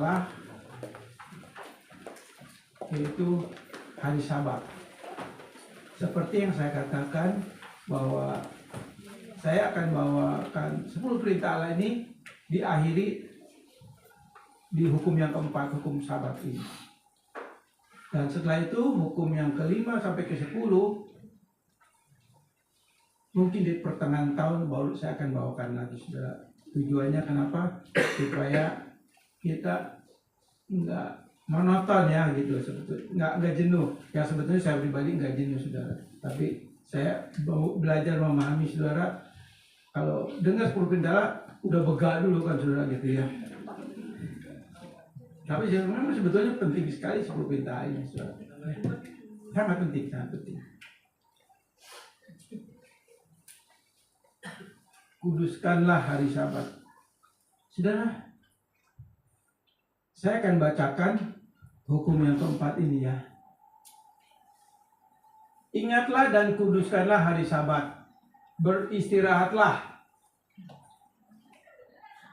Allah, yaitu hari Sabat. Seperti yang saya katakan bahwa saya akan bawakan 10 perintah Allah ini diakhiri di hukum yang keempat, hukum Sabat ini. Dan setelah itu hukum yang kelima sampai ke 10 mungkin di pertengahan tahun baru saya akan bawakan lagi, saudara. Tujuannya kenapa? Supaya kita enggak monoton ya gitu, sebetulnya nggak jenuh. Ya sebetulnya saya pribadi nggak jenuh, saudara. Tapi saya belajar memahami, saudara. Kalau dengar 10 perintah udah begal dulu kan, saudara, gitu ya. Tapi memang sebetulnya penting sekali 10 perintah ini, saudara. Sangat penting, sangat penting. Kuduskanlah hari Sabat. Saudara, saya akan bacakan hukum yang keempat ini ya. Ingatlah dan kuduskanlah hari Sabat. Beristirahatlah.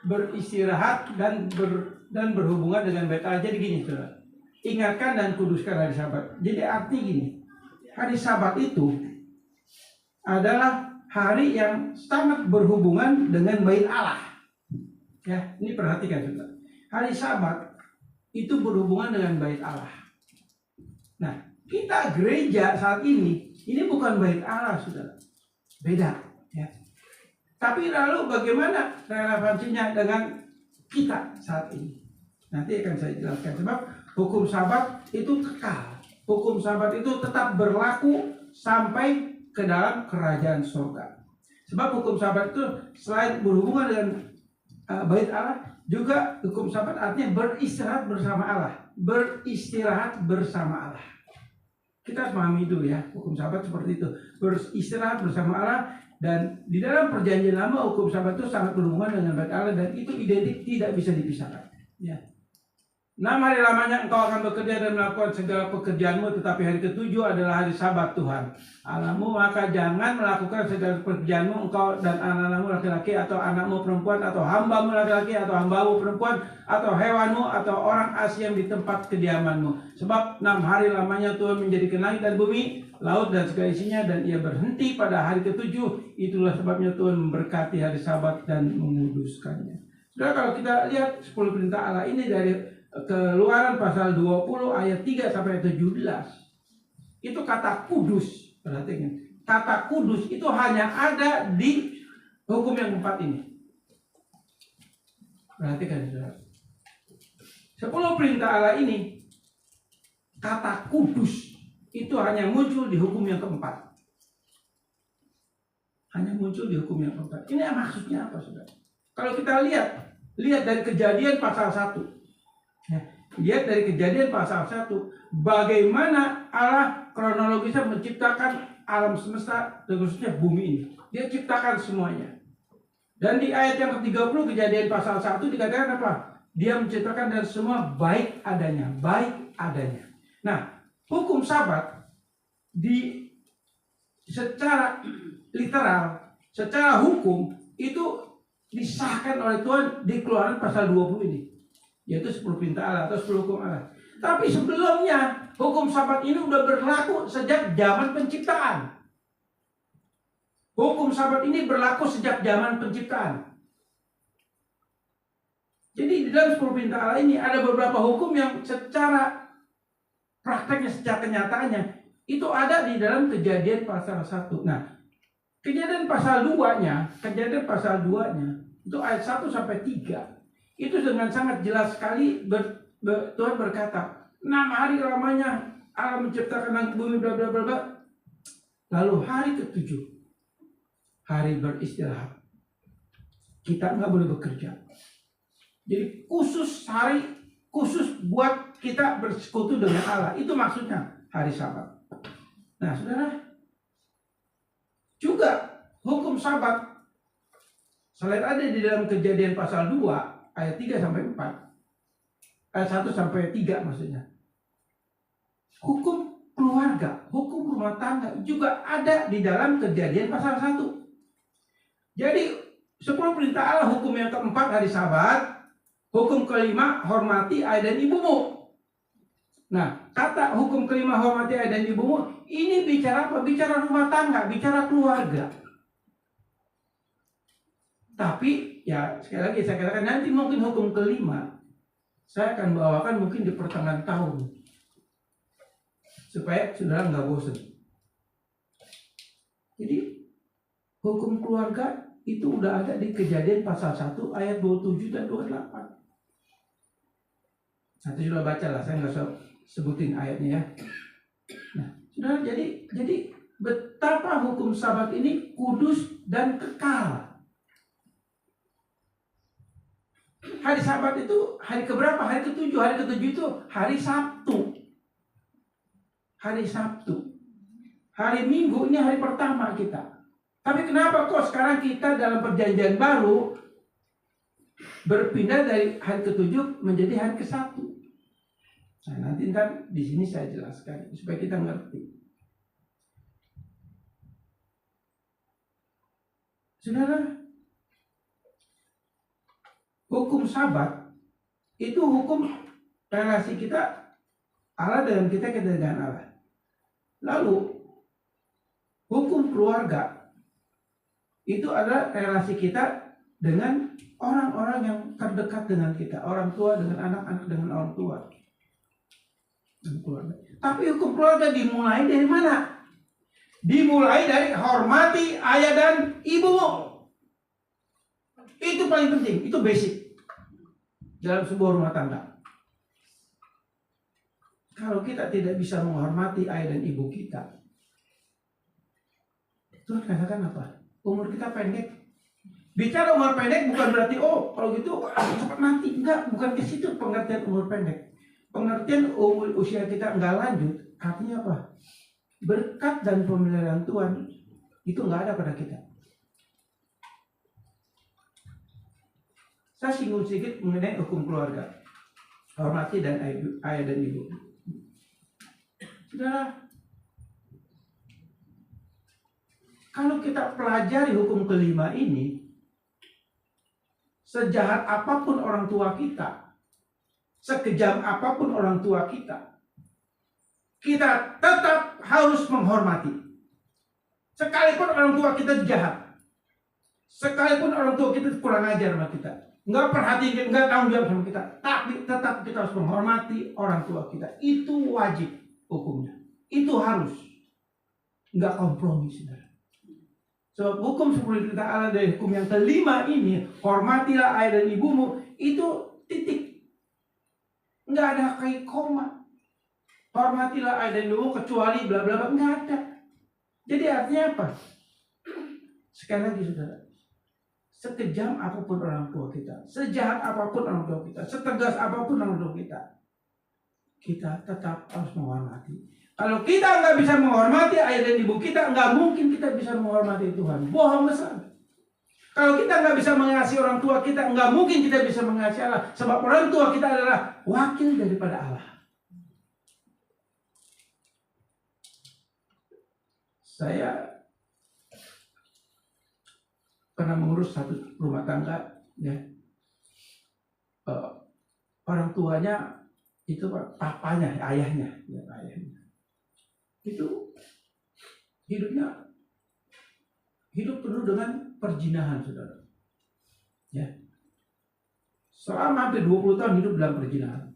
Beristirahat dan berhubungan dengan bait Allah. Jadi gini, saudara. Ingatkan dan kuduskan hari Sabat. Jadi arti gini. Hari Sabat itu adalah hari yang sangat berhubungan dengan bait Allah. Ya, ini perhatikan, saudara. Hari Sabat itu berhubungan dengan bait Allah. Nah, kita gereja saat ini bukan bait Allah, saudara. Beda, ya. Tapi lalu bagaimana relevansinya dengan kita saat ini? Nanti akan saya jelaskan. Sebab hukum Sabat itu kekal. Hukum Sabat itu tetap berlaku sampai ke dalam kerajaan surga. Sebab hukum Sabat itu selain berhubungan dengan bait Allah, juga hukum Sabat artinya beristirahat bersama Allah. Beristirahat bersama Allah. Kita harus pahami itu ya, hukum Sabat seperti itu. Beristirahat bersama Allah. Dan di dalam perjanjian lama hukum Sabat itu sangat berhubungan dengan bait Allah, dan itu identik, tidak bisa dipisahkan. Ya. 6 hari lamanya engkau akan bekerja dan melakukan segala pekerjaanmu, tetapi hari ke-7 adalah hari Sabat Tuhan Allahmu. Maka jangan melakukan segala pekerjaanmu, engkau dan anak-anakmu laki-laki, atau anakmu perempuan, atau hambamu laki-laki, atau hambamu perempuan, atau hewanmu, atau orang asing di tempat kediamanmu. Sebab 6 hari lamanya Tuhan menjadikan langit dan bumi, laut dan segala isinya, dan ia berhenti pada hari ke-7. Itulah sebabnya Tuhan memberkati hari Sabat dan menguduskannya. Saudara, kalau kita lihat 10 perintah Allah ini dari Keluaran pasal 20 ayat 3 sampai 17. Itu kata kudus. Perhatikan. Kata kudus itu hanya ada di hukum yang keempat ini. Perhatikan, saudara. 10 perintah Allah ini, kata kudus itu hanya muncul di hukum yang keempat. Hanya muncul di hukum yang keempat. Ini maksudnya apa, saudara? Kalau kita lihat dari Kejadian pasal 1. Ya, lihat dari Kejadian pasal 1, bagaimana Allah kronologisnya menciptakan alam semesta, khususnya bumi ini. Dia ciptakan semuanya. Dan di ayat yang ke-30 Kejadian pasal 1 dikatakan apa? Dia menciptakan dan semua baik adanya, baik adanya. Nah, hukum Sabat secara literal, secara hukum itu disahkan oleh Tuhan di Keluaran pasal 20 ini. Yaitu 10 perintah Allah atau 10 hukum Allah. Tapi sebelumnya hukum Sabat ini sudah berlaku sejak zaman penciptaan. Hukum Sabat ini berlaku sejak zaman penciptaan. Jadi di dalam 10 perintah Allah ini ada beberapa hukum yang secara prakteknya, secara kenyataannya itu ada di dalam Kejadian pasal 1. Nah, Kejadian pasal 2-nya, itu ayat 1 sampai 3. Itu dengan sangat jelas sekali Tuhan berkata, 6 hari lamanya Allah menciptakan langit bumi bla bla bla. Lalu hari ke-7 hari beristirahat. Kita nggak boleh bekerja. Jadi khusus buat kita bersekutu dengan Allah. Itu maksudnya hari Sabat. Nah, saudara, juga hukum Sabat selain ada di dalam Kejadian pasal 2 ayat 3 sampai 4. Ayat 1 sampai 3 maksudnya. Hukum keluarga, hukum rumah tangga juga ada di dalam Kejadian pasal 1. Jadi 10 perintah Allah, hukum yang keempat hari Sabat, Hukum kelima, hormati ayah dan ibumu. Nah, kata hukum kelima, hormati ayah dan ibumu, ini bicara apa? Bicara rumah tangga, bicara keluarga. Tapi, ya sekali lagi saya katakan, nanti mungkin hukum kelima, saya akan bawakan mungkin di pertengahan tahun. Supaya saudara nggak bosan. Jadi, hukum keluarga itu udah ada di Kejadian pasal 1 ayat 27 dan 28. Nanti sudah baca lah, saya nggak usah sebutin ayatnya ya. Nah, saudara, jadi betapa hukum Sabat ini kudus dan kekal. Hari Sabat itu hari keberapa? Hari ke-7. Hari ke-7 itu hari Sabtu. Hari Sabtu. Hari Minggu ini hari pertama kita. Tapi kenapa kok sekarang kita dalam perjanjian baru berpindah dari hari ke-7 menjadi hari ke-1? Nah, nanti ntar di sini saya jelaskan supaya kita ngerti. Saudara, hukum Sabat itu hukum relasi kita Allah dengan kita dengan Allah. Lalu hukum keluarga itu adalah relasi kita dengan orang-orang yang terdekat dengan kita, orang tua dengan anak-anak dengan orang tua. Keluarga. Tapi hukum keluarga dimulai dari mana? Dimulai dari hormati ayah dan ibumu. Itu paling penting, itu basic dalam sebuah rumah tangga. Kalau kita tidak bisa menghormati ayah dan ibu kita, Tuhan katakan apa? Umur kita pendek. Bicara umur pendek bukan berarti kalau gitu cepat mati. Enggak, bukan ke situ pengertian umur pendek. Pengertian usia kita enggak lanjut, artinya apa? Berkat dan pemeliharaan Tuhan itu enggak ada pada kita. Saya singgung sedikit mengenai hukum keluarga. Hormati dan ayah dan ibu. Saudara, kalau kita pelajari hukum kelima ini, sejahat apapun orang tua kita, sekejam apapun orang tua kita, kita tetap harus menghormati. Sekalipun orang tua kita jahat, sekalipun orang tua kita kurang ajar sama kita, nggak perhatian, nggak tanggung jawab sama kita, tapi tetap kita harus menghormati orang tua kita. Itu wajib hukumnya. Itu harus. Nggak kompromi, saudara. Sebab hukum seperti kita Allah dari hukum yang kelima ini, hormatilah ayah dan ibumu, itu titik. Nggak ada kayak koma. Hormatilah ayah dan ibumu kecuali bla bla bla, nggak ada. Jadi artinya apa? Sekali lagi saudara, sekejam apapun orang tua kita, sejahat apapun orang tua kita, setegas apapun orang tua kita, kita tetap harus menghormati. Kalau kita nggak bisa menghormati ayah dan ibu kita, nggak mungkin kita bisa menghormati Tuhan. Bohong besar. Kalau kita nggak bisa mengasihi orang tua kita, nggak mungkin kita bisa mengasihi Allah. Sebab orang tua kita adalah wakil daripada Allah. Saya pernah mengurus satu rumah tangga, ya. Orang tuanya itu papanya, ayahnya, ya, ayahnya. Itu hidupnya hidup penuh dengan perzinahan, saudara. Ya. Selama hampir 20 tahun hidup dalam perzinahan.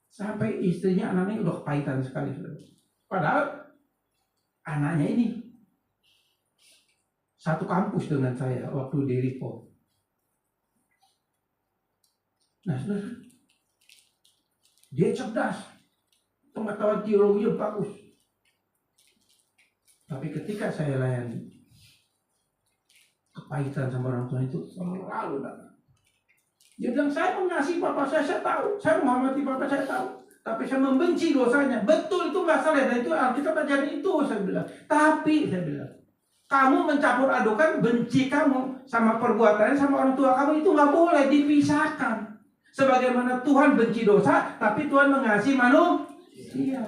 Sampai istrinya, anaknya udah kepahitan sekali, saudara. Padahal anaknya ini satu kampus dengan saya waktu di Ripo. Nah, saudara, dia cerdas, pengetahuan teologinya bagus. Tapi ketika saya layani, kepahitan sama orang tua itu selalu datang. Dia bilang, saya mengasihi papa saya tahu, saya menghormati papa saya tahu, tapi saya membenci dosanya. Betul, itu nggak salah, dan itu Alkitab ajarin itu, saya bilang. Tapi saya bilang, kamu mencampur adukan benci kamu sama perbuatannya sama orang tua kamu, itu nggak boleh dipisahkan. Sebagaimana Tuhan benci dosa, tapi Tuhan mengasihi manusia.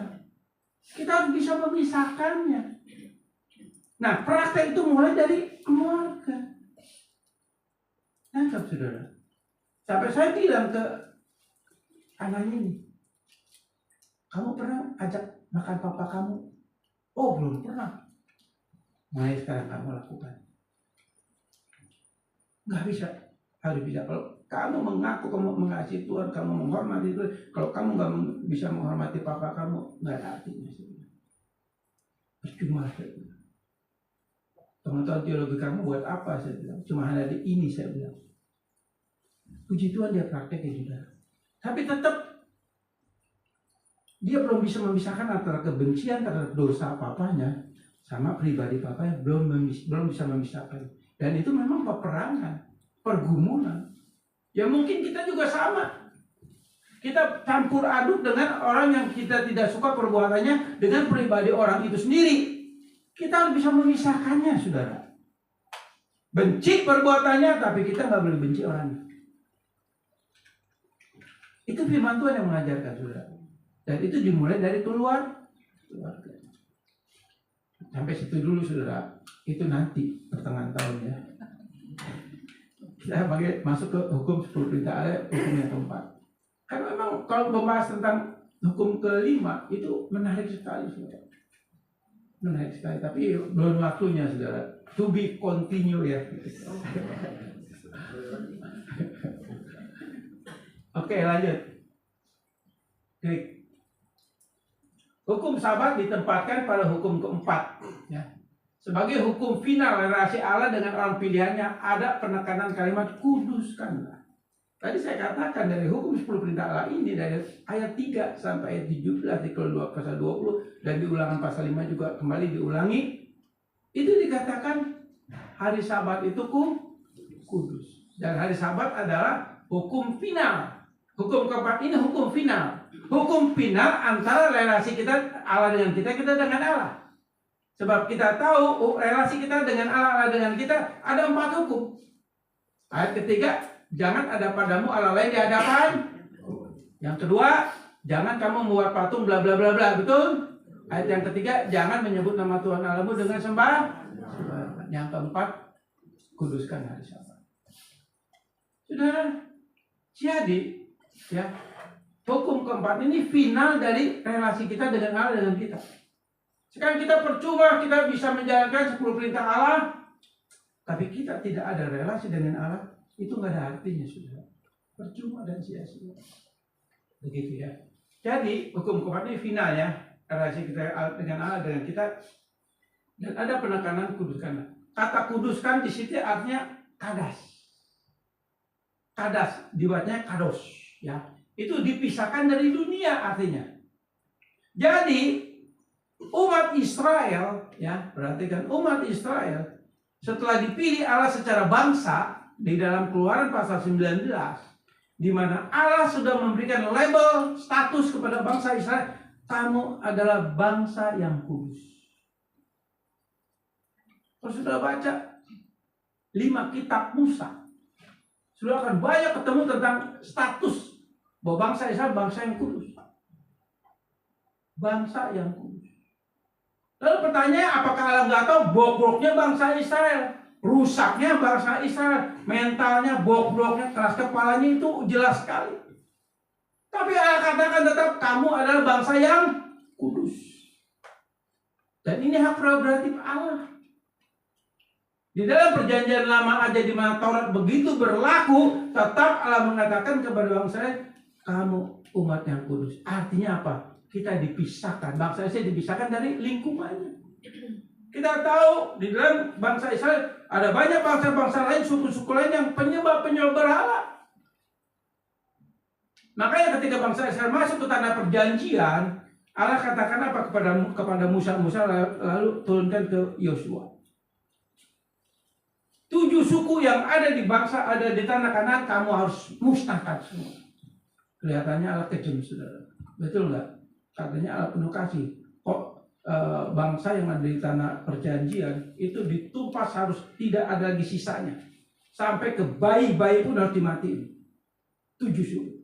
Kita harus bisa memisahkannya. Nah, praktek itu mulai dari keluarga. Nangkap saudara. Sampai saya bilang ke anaknya ini, kamu pernah ajak makan papa kamu? Oh belum pernah. Nah sekarang kamu lakukan. Nggak bisa. Harus bisa. Kalau kamu mengaku kamu mengasihi Tuhan, kamu menghormati Tuhan, kalau kamu nggak bisa menghormati papa kamu, nggak ada artinya. Percuma saya bilang. Teman-teman teologi kamu buat apa saya bilang? Cuma hanya di ini saya bilang. Puji Tuhan dia prakteknya juga. Tapi tetap dia belum bisa memisahkan antara kebencian terhadap dosa papanya sama pribadi papanya, belum bisa memisahkan. Dan itu memang peperangan, pergumulan. Ya mungkin kita juga sama. Kita campur aduk dengan orang yang kita tidak suka perbuatannya dengan pribadi orang itu sendiri. Kita harus bisa memisahkannya, saudara. Benci perbuatannya, tapi kita nggak boleh benci orangnya. Itu firman Tuhan yang mengajarkan, saudara. Dan itu dimulai dari keluarga. Sampai situ dulu, saudara. Itu nanti pertengahan tahun ya. Kita masuk ke hukum 10 perintah Allah, hukum yang keempat. Karena memang kalau membahas tentang hukum kelima itu menarik sekali, saudara. Menarik sekali, tapi belum waktunya, saudara. To be continue ya. Oke, lanjut. Klik. Hukum Sabat ditempatkan pada hukum keempat. Ya. Sebagai hukum final relasi Allah dengan orang pilihannya, ada penekanan kalimat kuduskanlah. Tadi saya katakan dari hukum 10 perintah Allah ini, dari ayat 3 sampai ayat 17 di kedua pasal 20 dan di ulangan pasal 5 juga kembali diulangi. Itu dikatakan hari Sabat itu kudus. Dan hari Sabat adalah hukum final. Hukum keempat ini hukum final. Hukum final antara relasi kita Allah dengan kita dengan Allah. Sebab kita tahu relasi kita dengan Allah dengan kita ada 4 hukum. Ayat ketiga, jangan ada padamu Allah lain di hadapan. Yang kedua, jangan kamu membuat patung bla bla bla bla, betul? Ayat yang ketiga, jangan menyebut nama Tuhan Allahmu dengan sembah. Yang keempat, kuduskan hari Sabat. Saudara, jadi ya, hukum keempat ini final dari relasi kita dengan Allah dengan kita. Sekarang kita percuma kita bisa menjalankan 10 perintah Allah, tapi kita tidak ada relasi dengan Allah, itu nggak ada artinya, saudara. Percuma dan sia-sia. Begitu ya. Jadi hukum keempat ini final ya, relasi kita dengan Allah dengan kita, dan ada penekanan kuduskan. Kata kuduskan di situ artinya kadas. Kadas dibuatnya kados, ya. Itu dipisahkan dari dunia artinya. Jadi umat Israel, ya, perhatikan umat Israel setelah dipilih Allah secara bangsa di dalam Keluaran pasal 19, di mana Allah sudah memberikan label status kepada bangsa Israel, kamu adalah bangsa yang kudus. Kalau sudah baca 5 kitab Musa, sudah akan banyak ketemu tentang status bahwa bangsa Israel bangsa yang kudus. Bangsa yang kudus. Lalu pertanyaannya, apakah Allah nggak tahu bobroknya bangsa Israel, rusaknya bangsa Israel, mentalnya, bobroknya, keras kepalanya itu jelas sekali. Tapi Allah katakan tetap kamu adalah bangsa yang kudus. Dan ini hak prerogatif Allah. Di dalam perjanjian lama aja di mana Taurat begitu berlaku, tetap Allah mengatakan kepada bangsa Israel, kamu umat yang kudus. Artinya apa? Kita dipisahkan, bangsa Israel dipisahkan dari lingkungannya. Kita tahu di dalam bangsa Israel ada banyak bangsa-bangsa lain, suku-suku lain yang penyembah berhala. Makanya ketika bangsa Israel masuk ke tanah perjanjian, Allah katakan apa kepada Musa lalu turunkan ke Yosua. 7 suku yang ada di tanah Kanaan kamu harus musnahkan semua. Kelihatannya Allah kejam, saudara. Betul nggak? Katanya Allah penuh kasih. Kok bangsa yang ada di tanah perjanjian itu ditumpas, harus tidak ada lagi sisanya. Sampai ke bayi-bayi pun harus dimatiin. 7 suku.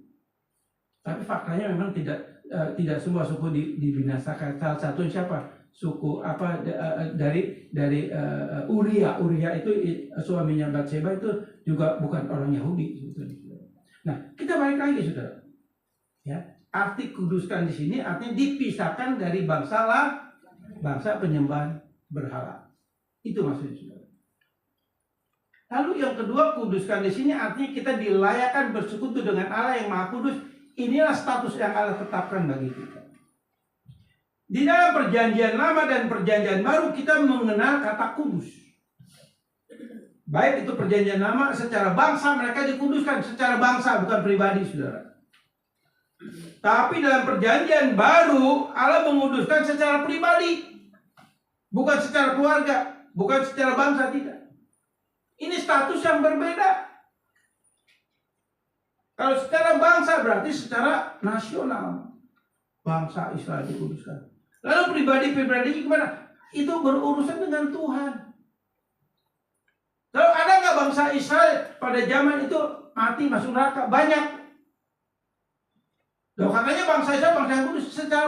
Tapi faktanya memang tidak semua suku dibinasakan. Salah satu siapa? suku dari Uria itu suaminya Batseba itu juga bukan orang Yahudi sebetulnya. Nah, kita balik lagi saudara. Ya, arti kuduskan di sini artinya dipisahkan dari bangsa penyembah berhala. Itu maksudnya saudara. Lalu yang kedua, kuduskan di sini artinya kita dilayakkan bersekutu dengan Allah yang Maha Kudus. Inilah status yang Allah tetapkan bagi kita. Di dalam perjanjian lama dan perjanjian baru kita mengenal kata kudus. Baik itu perjanjian lama secara bangsa mereka dikuduskan secara bangsa bukan pribadi saudara. Tapi dalam perjanjian baru Allah menguduskan secara pribadi. Bukan secara keluarga, bukan secara bangsa, tidak. Ini status yang berbeda. Kalau secara bangsa berarti secara nasional. Bangsa Israel dikuduskan. Lalu pribadi-pribadi gimana? Itu berurusan dengan Tuhan. Kalau ada nggak bangsa Israel pada zaman itu mati masuk neraka? Banyak. Loh, katanya bangsa Israel bangsa yang kudus secara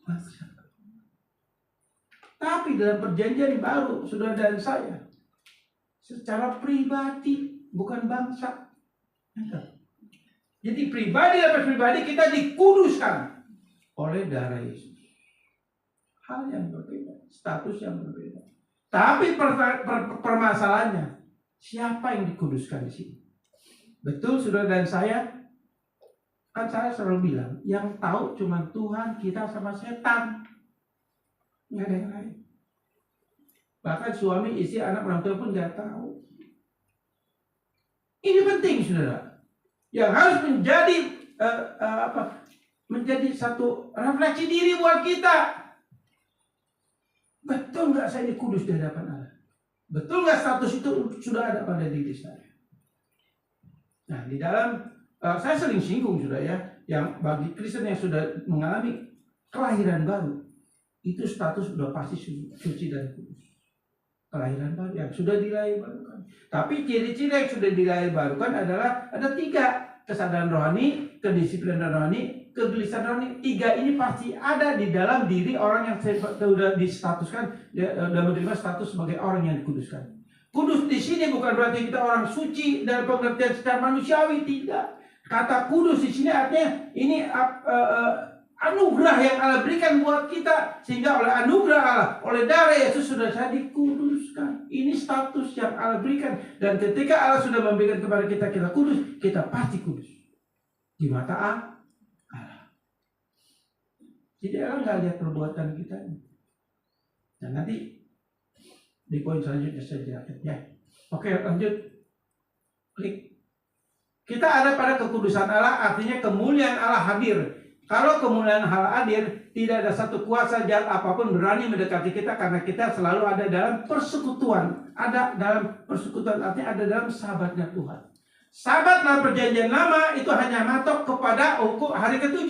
bangsa. Tapi dalam perjanjian baru saudara dan saya secara pribadi bukan bangsa. Jadi pribadi dan pribadi kita dikuduskan oleh darah Yesus. Hal yang berbeda, status yang berbeda. Tapi permasalahannya, siapa yang dikuduskan di sini? Betul, saudara dan saya, kan saya selalu bilang, yang tahu cuma Tuhan, kita sama setan, nggak ada yang lain. Bahkan suami, istri, anak, orang tua pun nggak tahu. Ini penting, saudara, yang harus menjadi satu refleksi diri buat kita. Betul nggak saya dikudus di hadapan Allah? Betul nggak status itu sudah ada pada diri saya? Nah, di dalam saya sering singgung sudah ya, yang bagi Kristen yang sudah mengalami kelahiran baru, itu status sudah pasti suci dan kudus. Kelahiran baru yang sudah dilahirkan. Tapi ciri-ciri yang sudah dilahirkan adalah ada 3: kesadaran rohani, kedisiplinan rohani, kegelisahan rohani. 3 ini pasti ada di dalam diri orang yang sudah distatuskan dan menerima status sebagai orang yang dikuduskan. Kudus di sini bukan berarti kita orang suci dalam pengertian secara manusiawi, tidak. Kata kudus di sini artinya ini anugerah yang Allah berikan buat kita, sehingga oleh anugerah Allah, oleh darah Yesus sudah saya dikuduskan. Ini status yang Allah berikan, dan ketika Allah sudah memberikan kepada kita kudus, kita pasti kudus di mata Allah. Jadi Allah nggak lihat perbuatan kita. Nah, nanti di poin selanjutnya saja ya. Oke, lanjut. Klik. Kita ada pada kekudusan Allah, artinya kemuliaan Allah hadir. Kalau kemuliaan Allah hadir, tidak ada satu kuasa jahat apapun berani mendekati kita, karena kita selalu ada dalam persekutuan. Ada dalam persekutuan, artinya ada dalam sahabatnya Tuhan. Sahabat dalam perjanjian lama itu hanya matok kepada hari ke-7.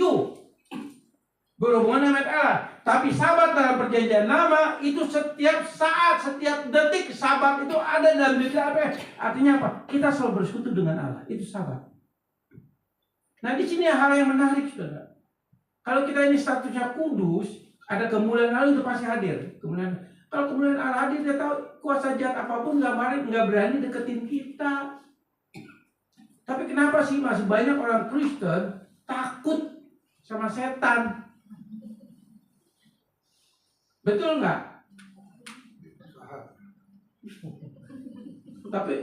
Berhubungan dengan Allah. Tapi sahabat dalam perjanjian lama itu setiap saat, setiap detik sahabat itu ada dalam diri apa? Artinya apa? Kita selalu bersekutu dengan Allah. Itu sahabat. Nah, di sini hal yang menarik, saudara. Kalau kita ini statusnya kudus, ada kemuliaan Allah itu pasti hadir. Kalau kemuliaan Allah hadir, dia tahu kuasa jahat apapun nggak berani deketin kita. Tapi kenapa sih masih banyak orang Kristen takut sama setan? Betul nggak? Tapi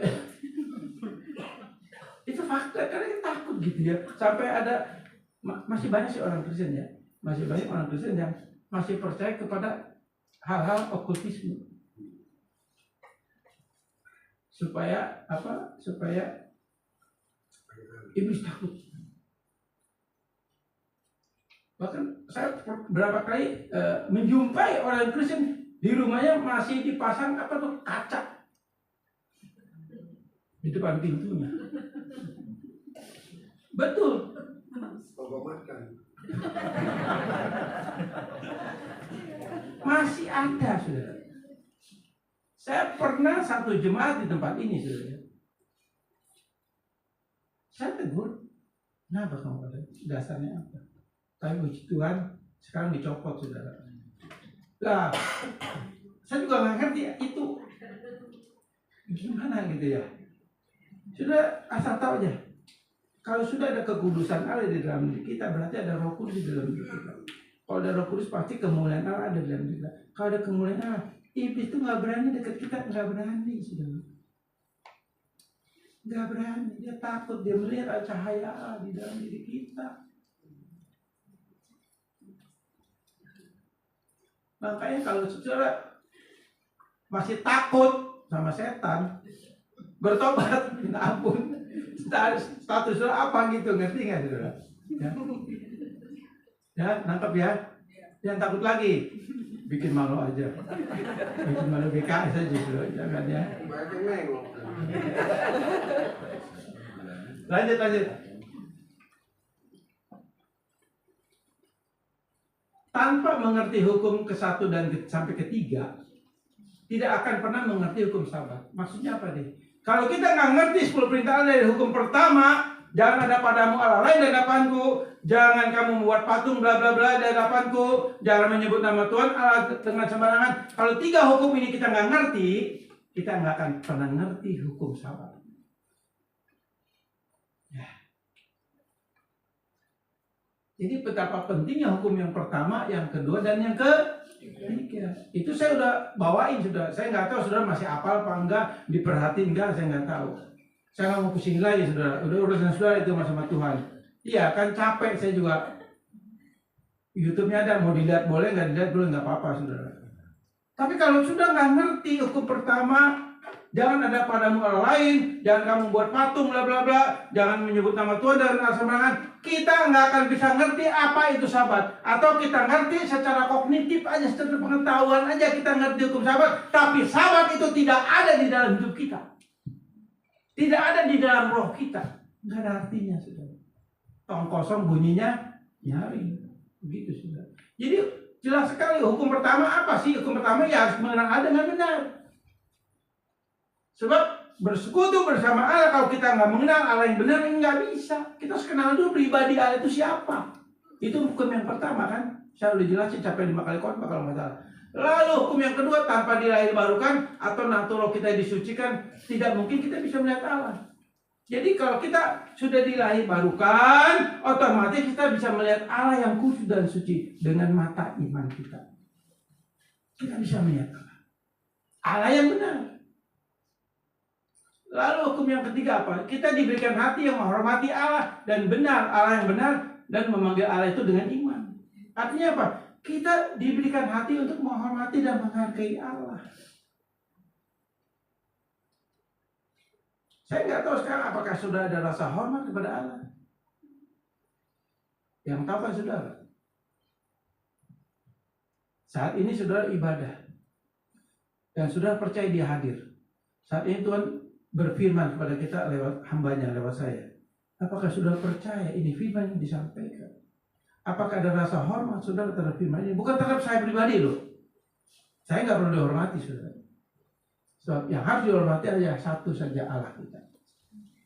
itu fakta, karena kita takut gitu ya. Sampai ada masih banyak sih orang Kristen ya, masih banyak orang Kristen yang masih percaya kepada hal-hal okultisme. Supaya apa? Supaya iblis takut. Bahkan saya berapa kali menjumpai orang Kristen di rumahnya masih dipasang kaca di depan pintunya. Betul. Masih ada, saudara. Saya pernah satu jemaat di tempat ini, saudara. Saya tegur, kenapa kamu ada? Dasarnya apa? Tapi puji Tuhan, sekarang dicopot, saudara. Lah, saya juga nggak ngerti ya, itu gimana gitu ya. Sudah asal tahu aja. Kalau sudah ada kekudusan Allah di dalam diri kita, berarti ada Roh Kudus di dalam diri kita. Kalau ada Roh Kudus, pasti kemuliaan Allah ada di dalam diri kita. Kalau ada kemuliaan Allah, iblis itu nggak berani dekat kita, nggak berani sudah. Nggak berani, dia takut, dia melihat cahaya Allah di dalam diri kita. Makanya kalau saudara masih takut sama setan, bertobat, minta ampun. Status saudara apa gitu, ngerti nggak saudara? Ya, nangkep ya. Jangan takut lagi, bikin malu aja, bikin malu BKS aja saudara, jangan ya. Lanjut. Tanpa mengerti hukum ke-1 dan sampai ke-3, tidak akan pernah mengerti hukum Sabat. Maksudnya apa nih? Kalau kita nggak ngerti 10 perintah Allah dari hukum pertama, jangan ada padamu Allah lain di hadapanku, jangan kamu membuat patung bla bla bla di hadapanku, jangan menyebut nama Tuhan Allah dengan sembarangan. Kalau 3 hukum ini kita nggak ngerti, kita nggak akan pernah ngerti hukum Sabat. Jadi betapa pentingnya hukum yang pertama, yang kedua, dan yang ketiga. Itu saya udah bawain sudah. Saya nggak tahu saudara masih hafal apa enggak, diperhatiin enggak, saya nggak tahu. Saya nggak mau pusing lagi saudara. Udah urusan saudara itu sama Tuhan. Iya kan capek saya juga. YouTube-nya ada, mau dilihat boleh, nggak dilihat boleh, nggak apa-apa saudara. Tapi kalau sudah nggak ngerti hukum pertama, jangan ada padamu Allah lain, jangan kamu buat patung bla bla bla, jangan menyebut nama Tuhan dan sembarangan, kita nggak akan bisa ngerti apa itu Sabat. Atau kita ngerti secara kognitif aja, secara pengetahuan aja kita ngerti hukum Sabat, tapi Sabat itu tidak ada di dalam hidup kita, tidak ada di dalam roh kita, nggak ada artinya saudara. Tong kosong bunyinya nyaring, begitu saudara. Jadi jelas sekali hukum pertama apa sih? Hukum pertama ya harus mengenal Allah dengan benar. Sebab bersekutu bersama Allah, kalau kita nggak mengenal Allah yang benar, nggak bisa. Kita harus kenal dulu pribadi Allah itu siapa. Itu hukum yang pertama kan. Saya udah jelasin sampai 5 kali khotbah kalau nggak salah. Lalu hukum yang kedua, tanpa dilahirbarukan atau natural kita disucikan, tidak mungkin kita bisa melihat Allah. Jadi kalau kita sudah dilahirbarukan, otomatis kita bisa melihat Allah yang kudus dan suci dengan mata iman kita. Kita bisa melihat Allah yang benar. Lalu hukum yang ketiga apa? Kita diberikan hati yang menghormati Allah dan benar, Allah yang benar, dan memanggil Allah itu dengan iman. Artinya apa? Kita diberikan hati untuk menghormati dan menghargai Allah. Saya nggak tahu sekarang apakah sudah ada rasa hormat kepada Allah. Yang tahu kan saudara. Saat ini saudara ibadah dan saudara percaya Dia hadir. Saat ini Tuhan berfirman kepada kita lewat hambanya, lewat saya. Apakah sudah percaya ini firman yang disampaikan? Apakah ada rasa hormat saudara terhadap firman ini? Bukan terhadap saya pribadi loh. Saya nggak perlu dihormati saudara. Sebab yang harus dihormati hanya satu saja, Allah kita.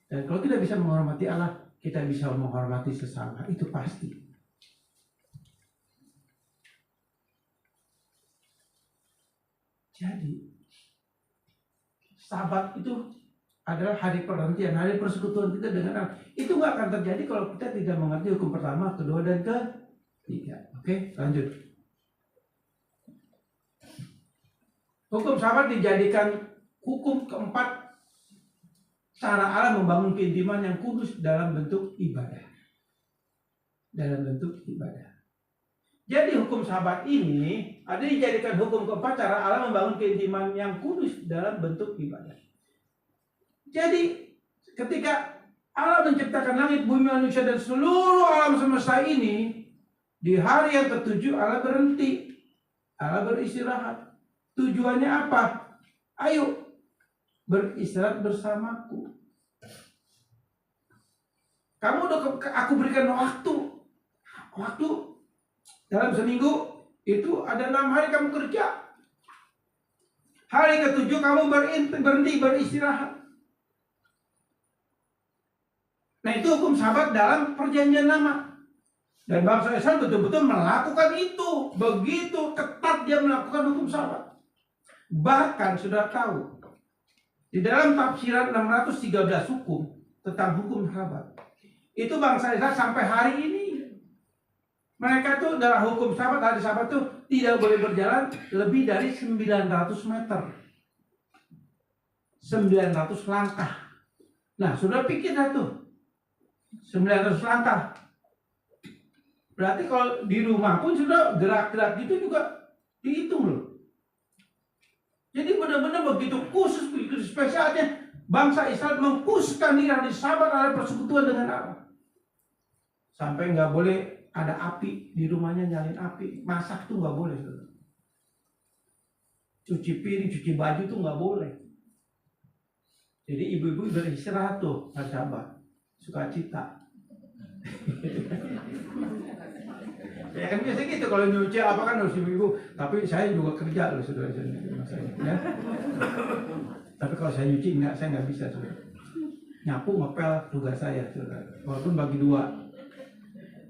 Dan kalau kita bisa menghormati Allah, kita bisa menghormati sesama. Itu pasti. Jadi Sabat itu adalah hari perhentian, hari persekutuan kita dengan Allah. Itu nggak akan terjadi kalau kita tidak mengerti hukum pertama, kedua, dan ketiga. Oke, lanjut. Hukum Sabat dijadikan hukum keempat, cara Allah membangun keintiman yang kudus dalam bentuk ibadah. Dalam bentuk ibadah. Jadi hukum Sabat ini ada dijadikan hukum keempat, cara Allah membangun keintiman yang kudus dalam bentuk ibadah. Jadi ketika Allah menciptakan langit, bumi, manusia, dan seluruh alam semesta ini, di hari yang ke-7 Allah berhenti. Allah beristirahat. Tujuannya apa? Ayo beristirahat bersamaku. Aku berikan waktu. Waktu dalam seminggu itu ada 6 hari kamu kerja. Hari ke-7 kamu berhenti beristirahat. Nah itu hukum Sabat dalam perjanjian lama. Dan bangsa Israel betul-betul melakukan itu. Begitu ketat dia melakukan hukum Sabat. Bahkan sudah tahu, di dalam tafsiran 613 hukum tentang hukum Sabat, itu bangsa Israel sampai hari ini, mereka tuh dalam hukum Sabat, hari Sabat tuh tidak boleh berjalan lebih dari 900 meter. 900 langkah. Nah, sudah pikir dah tuh. 900 langkah. Berarti kalau di rumah pun sudah gerak-gerak gitu juga dihitung loh. Jadi benar-benar begitu khusus, begitu spesialnya bangsa Israel mengkhususkan diri hari Sabat ada persekutuan dengan Allah. Sampai nggak boleh ada api di rumahnya, nyalin api. Masak tuh nggak boleh. Cuci piring, cuci baju tuh nggak boleh. Jadi ibu-ibu beristirahat tuh hari Sabat, sukacita. Ya kan biasa gitu, kalau nyuci apa kan harus ibu-ibu. Tapi saya juga kerja loh saudara-saudara. Ya. Tapi kalau saya nyuci enggak, saya nggak bisa saudara. Nyapu ngepel tugas saya saudara. Walaupun bagi dua.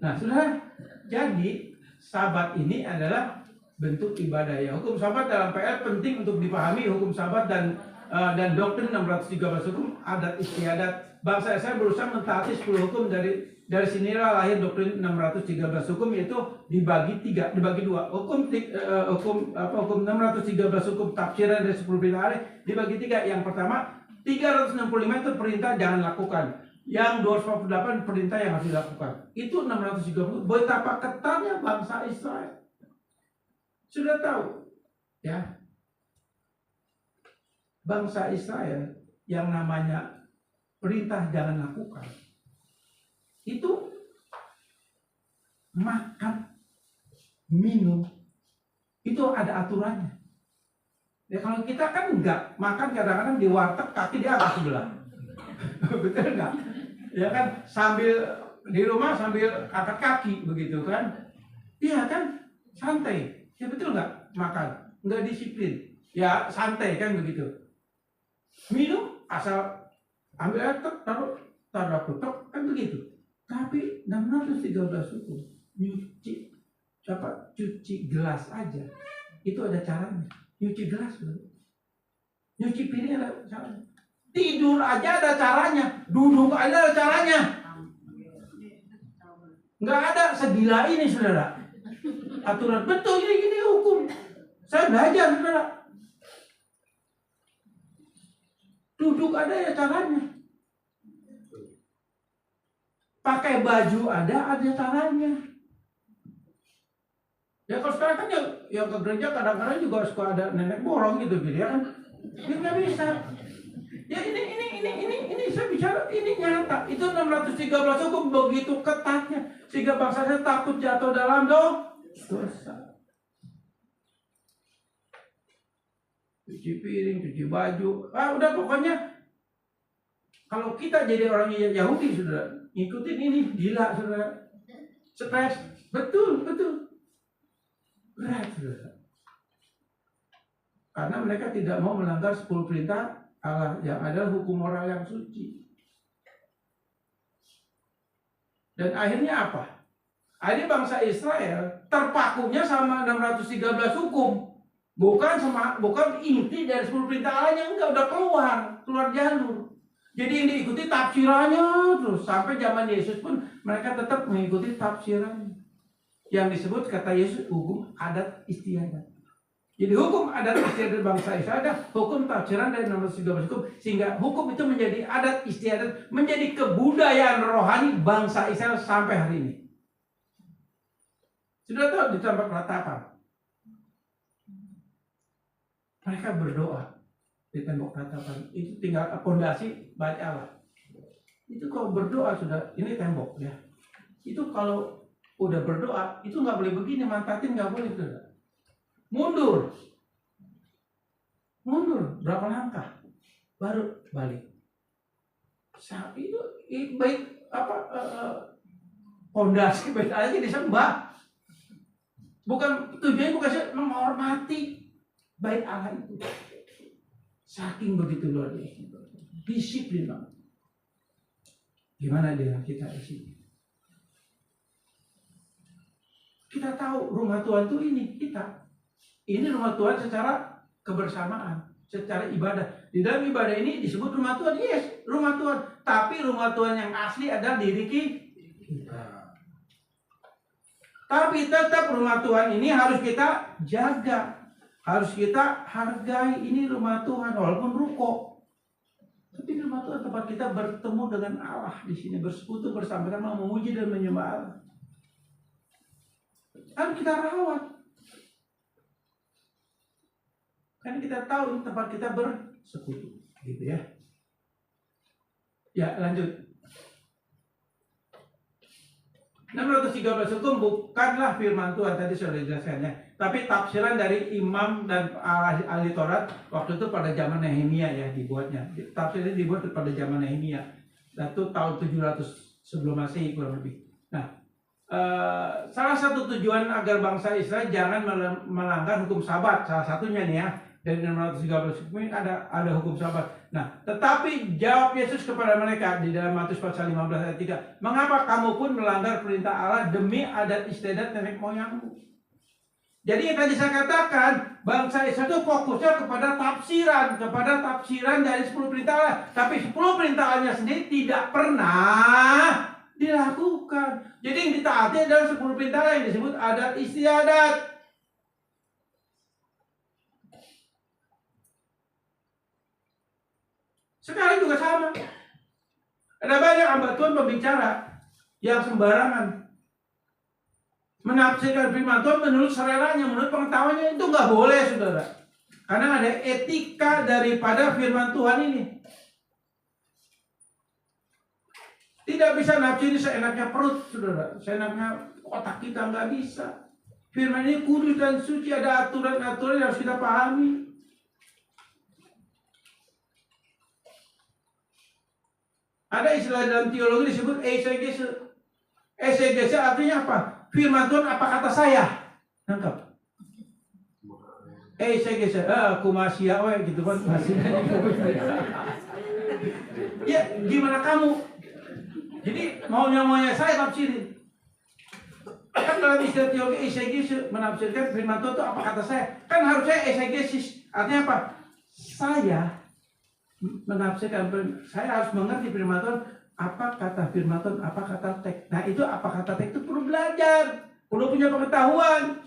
Nah saudara, jadi Sabat ini adalah bentuk ibadah ya. Hukum Sabat dalam PL penting untuk dipahami. Hukum Sabat dan doktrin 613 hukum adat istiadat. Bangsa Israel berusaha mentaati 10 hukum dari sinilah lahir doktrin 613 hukum, yaitu dibagi dua. Hukum 613 hukum tafsiran dari 10 perintah Allah dibagi tiga. Yang pertama 365 itu perintah jangan lakukan. Yang 248 perintah yang harus dilakukan. Itu 630. Betapa ketatnya bangsa Israel. Sudah tahu ya. Bangsa Israel yang namanya perintah jangan lakukan itu makan, minum, itu ada aturannya. Ya kalau kita kan enggak, makan kadang-kadang di warteg kaki di atas sebelah. Betul enggak? Ya kan sambil di rumah sambil angkat kaki begitu kan? Iya kan? Santai. Ya betul enggak? Makan, enggak disiplin. Ya santai kan begitu. Minum asal ambil air taruh tutup kan begitu. Tapi 613 hukum cuci gelas aja itu ada caranya. Nyuci gelas belum? Nyuci piring ada caranya. Tidur aja ada caranya. Duduk aja ada caranya. Nggak ada segila ini saudara. Aturan betul gini hukum. Saya belajar saudara. Duduk ada ya caranya. Pakai baju ada caranya. Ya kalau sekarang kan yang ke gereja kadang-kadang juga suka ada nenek borong gitu ya kan. Dia nggak bisa. Ya ini saya bicara ini nyata. Itu 613 hukum begitu ketatnya sehingga bangsa saya takut jatuh dalam dosa. Cuci piring, cuci baju. Udah pokoknya kalau kita jadi orang Yahudi saudara, ngikutin ini gila saudara. Stres, betul. Berat saudara. Karena mereka tidak mau melanggar 10 perintah Allah yang adalah hukum moral yang suci. Dan akhirnya apa? Akhirnya bangsa Israel terpakunya sama 613 hukum. Bukan inti dari 10 perintah Allah yang enggak, udah keluar jalur. Jadi yang diikuti tafsirannya terus sampai zaman Yesus pun mereka tetap mengikuti tafsirannya. Yang disebut kata Yesus hukum adat istiadat. Jadi hukum adat istiadat bangsa Israel adalah hukum tafsiran dari 613 hukum sehingga hukum itu menjadi adat istiadat, menjadi kebudayaan rohani bangsa Israel sampai hari ini. Sudah tahu di tempat ratapan mereka berdoa di tembok ratapan itu tinggal pondasi bait Allah. Itu kalau berdoa sudah ini tembok ya. Itu kalau udah berdoa itu nggak boleh begini mantatin, nggak boleh sudah. Mundur berapa langkah baru balik. Saat itu baik pondasi bait Allah disembah. Tujuannya bukan menghormati bait Allah itu. Saking begitu luar biasa. Disiplin banget. Gimana dengan kita di sini? Kita tahu rumah Tuhan itu ini kita. Ini rumah Tuhan secara kebersamaan, secara ibadah. Di dalam ibadah ini disebut rumah Tuhan, yes, rumah Tuhan. Tapi rumah Tuhan yang asli adalah diri kita. Tapi tetap rumah Tuhan ini harus kita jaga, harus kita hargai. Ini rumah Tuhan walaupun ruko. Tapi rumah Tuhan tempat kita bertemu dengan Allah di sini, bersekutu bersama-sama, memuji dan menyembah Allah. Harus kita rawat. Kan kita tahu ini tempat kita bersekutu, gitu ya. Ya, lanjut. 613 hukum bukanlah firman Tuhan, tadi sudah dijelaskannya, tapi tafsiran dari imam dan ahli Taurat waktu itu pada zaman Nehemia ya dibuatnya. Tafsirnya dibuat pada zaman Nehemia. Dan itu tahun 700 sebelum Masehi kurang lebih. Nah, salah satu tujuan agar bangsa Israel jangan melanggar hukum Sabat, salah satunya nih ya. Dari 613 hukum ini ada hukum Sabat. Nah, tetapi jawab Yesus kepada mereka di dalam Matius pasal 15 ayat 3, mengapa kamu pun melanggar perintah Allah demi adat istiadat nenek moyangmu? Jadi yang tadi saya katakan, bangsa Israel itu fokusnya kepada tafsiran dari 10 perintah Allah. Tapi 10 perintah Allahnya sendiri tidak pernah dilakukan. Jadi yang ditaati adalah 10 perintah Allah yang disebut adat istiadat. Sekarang juga sama. Ada banyak hamba Tuhan pembicara yang sembarangan menafsirkan firman Tuhan menurut seleranya, menurut pengetahuannya. Itu nggak boleh, saudara. Karena ada etika daripada firman Tuhan ini. Tidak bisa nafsir seenaknya perut, saudara. Seenaknya otak kita nggak bisa. Firman ini kudus dan suci, ada aturan-aturan yang harus kita pahami. Ada istilah dalam teologi disebut eisegese. Eisegese artinya apa? Firman Tuhan apa kata saya? Nangkap? Eisegese, kumasia we gitu kan. Ya, gimana kamu? Jadi maunya saya tafsirin. Kan dalam istilah teologi eisegese menafsirkan firman Tuhan itu apa kata saya? Kan harusnya eisegesis. Artinya apa? Saya menafsirkan, saya harus mengerti firman Tuhan, apa kata firman Tuhan, apa kata teks. Nah itu apa kata teks itu perlu belajar, perlu punya pengetahuan.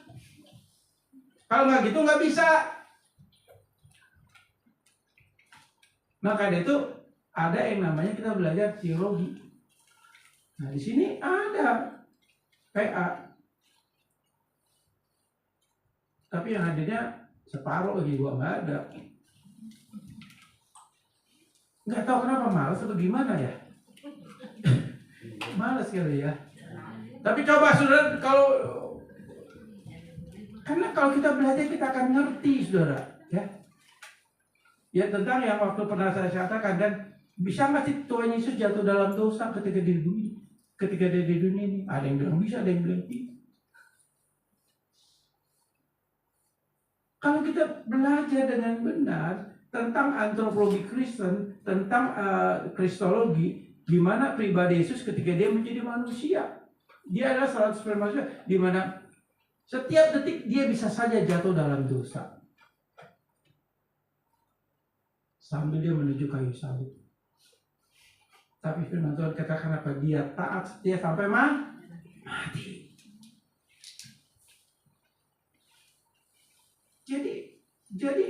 Kalau nggak gitu nggak bisa. Maka dari itu ada yang namanya kita belajar teologi. Nah di sini ada PA, tapi yang hadirnya separuh lagi, gua nggak ada. Nggak tahu kenapa malas atau gimana ya. Malas kali ya. Tapi coba saudara, karena kalau kita belajar kita akan ngerti, saudara, ya. Ya tentang yang waktu pernah saya katakan, dan bisa nggak sih Tuhan Yesus jatuh dalam dosa ketika dia di dunia ini? Ada yang bilang bisa, ada yang bilang tidak. Kalau kita belajar dengan benar tentang antropologi Kristen, tentang kristologi, di mana pribadi Yesus ketika dia menjadi manusia, dia adalah 100% manusia, di mana setiap detik dia bisa saja jatuh dalam dosa sambil dia menuju kayu salib. Tapi firman Tuhan katakan apa? Dia taat setia sampai mati. Jadi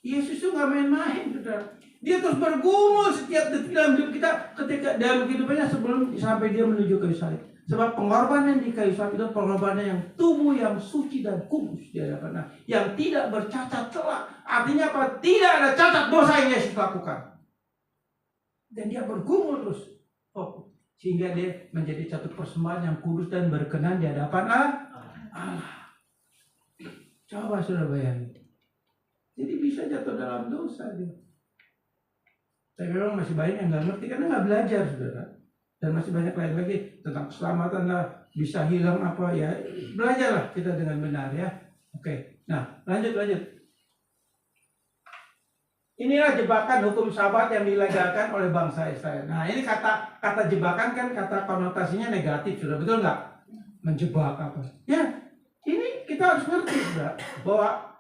Yesus itu nggak main-main, saudara. Dia terus bergumul setiap detik dalam hidup kita, ketika dalam kehidupannya sebelum sampai dia menuju kayu salib. Sebab pengorbanan di kayu salib itu pengorbanan yang tubuh yang suci dan kudus di hadapan, yang tidak bercacat celah. Artinya apa? Tidak ada cacat dosa yang Yesus lakukan. Dan dia bergumul terus, sehingga dia menjadi satu persembahan yang kudus dan berkenan di hadapan Allah. Coba saudara bayangin. Jadi bisa jatuh dalam dosa dia. Saya memang masih banyak yang nggak ngerti karena nggak belajar, saudara. Dan masih banyak lain lagi tentang keselamatan lah, bisa hilang apa ya. Belajarlah kita dengan benar ya. Oke, nah lanjut. Inilah jebakan hukum Sabat yang dilegalkan oleh bangsa Israel. Nah ini kata jebakan kan kata konotasinya negatif, sudah betul nggak? Menjebak apa? Ya, kita harus ngerti bahwa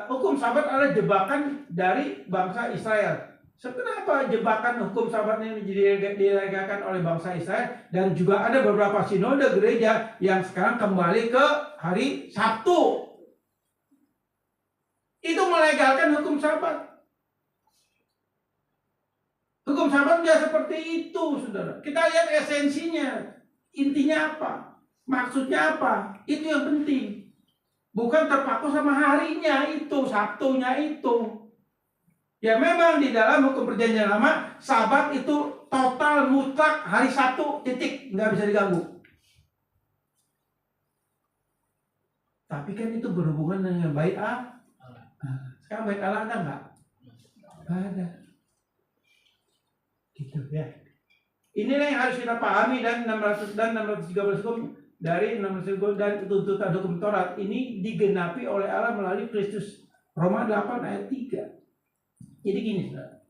hukum Sabat adalah jebakan dari bangsa Israel. Kenapa jebakan hukum Sabat ini dilegakan oleh bangsa Israel, dan juga ada beberapa sinode gereja yang sekarang kembali ke hari Sabtu. Itu melegalkan hukum Sabat. Hukum Sabat nggak seperti itu, saudara. Kita lihat esensinya, intinya apa, maksudnya apa, itu yang penting. Bukan terpaku sama harinya itu, Sabtunya itu. Ya memang di dalam hukum perjanjian lama, Sabat itu total mutlak hari Sabtu, titik, nggak bisa diganggu. Tapi kan itu berhubungan dengan bait Allah. Sekarang bait Allah ada nggak? Ada. Gitu ya. Inilah yang harus kita pahami, dan 613 hukum dari 613 dan tuntutan hukum Taurat ini digenapi oleh Allah melalui Kristus. Roma 8 ayat 3. Jadi gini, saudara.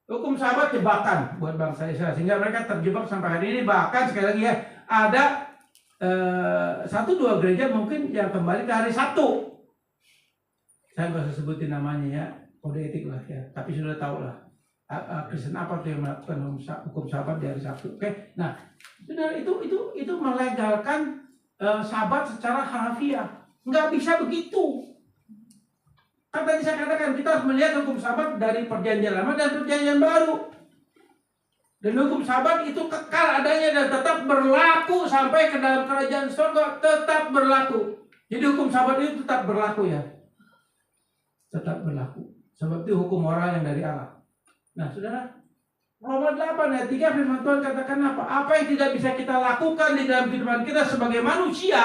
Hukum Sabat jebakan buat bangsa Israel sehingga mereka terjebak sampai hari ini. Bahkan sekali lagi ya, ada 1-2 gereja mungkin yang kembali ke hari Sabtu. Saya nggak usah sebutin namanya ya, kode etik lah ya. Tapi sudah tahu lah. Kristen apa tuh yang melakukan hukum Sabat di hari Sabtu? Oke, nah, saudara, itu melegalkan Sabat secara harfiah. Nggak bisa begitu. Kan tadi saya katakan kita harus melihat hukum Sabat dari perjanjian lama dan perjanjian baru. Dan hukum Sabat itu kekal adanya dan tetap berlaku sampai ke dalam kerajaan surga, tetap berlaku. Jadi hukum Sabat itu tetap berlaku ya, tetap berlaku. Sebab itu hukum orang yang dari Allah. Nah, saudara, Roma 8 ayat 3 firman Tuhan katakan apa? Apa yang tidak bisa kita lakukan di dalam kehidupan kita sebagai manusia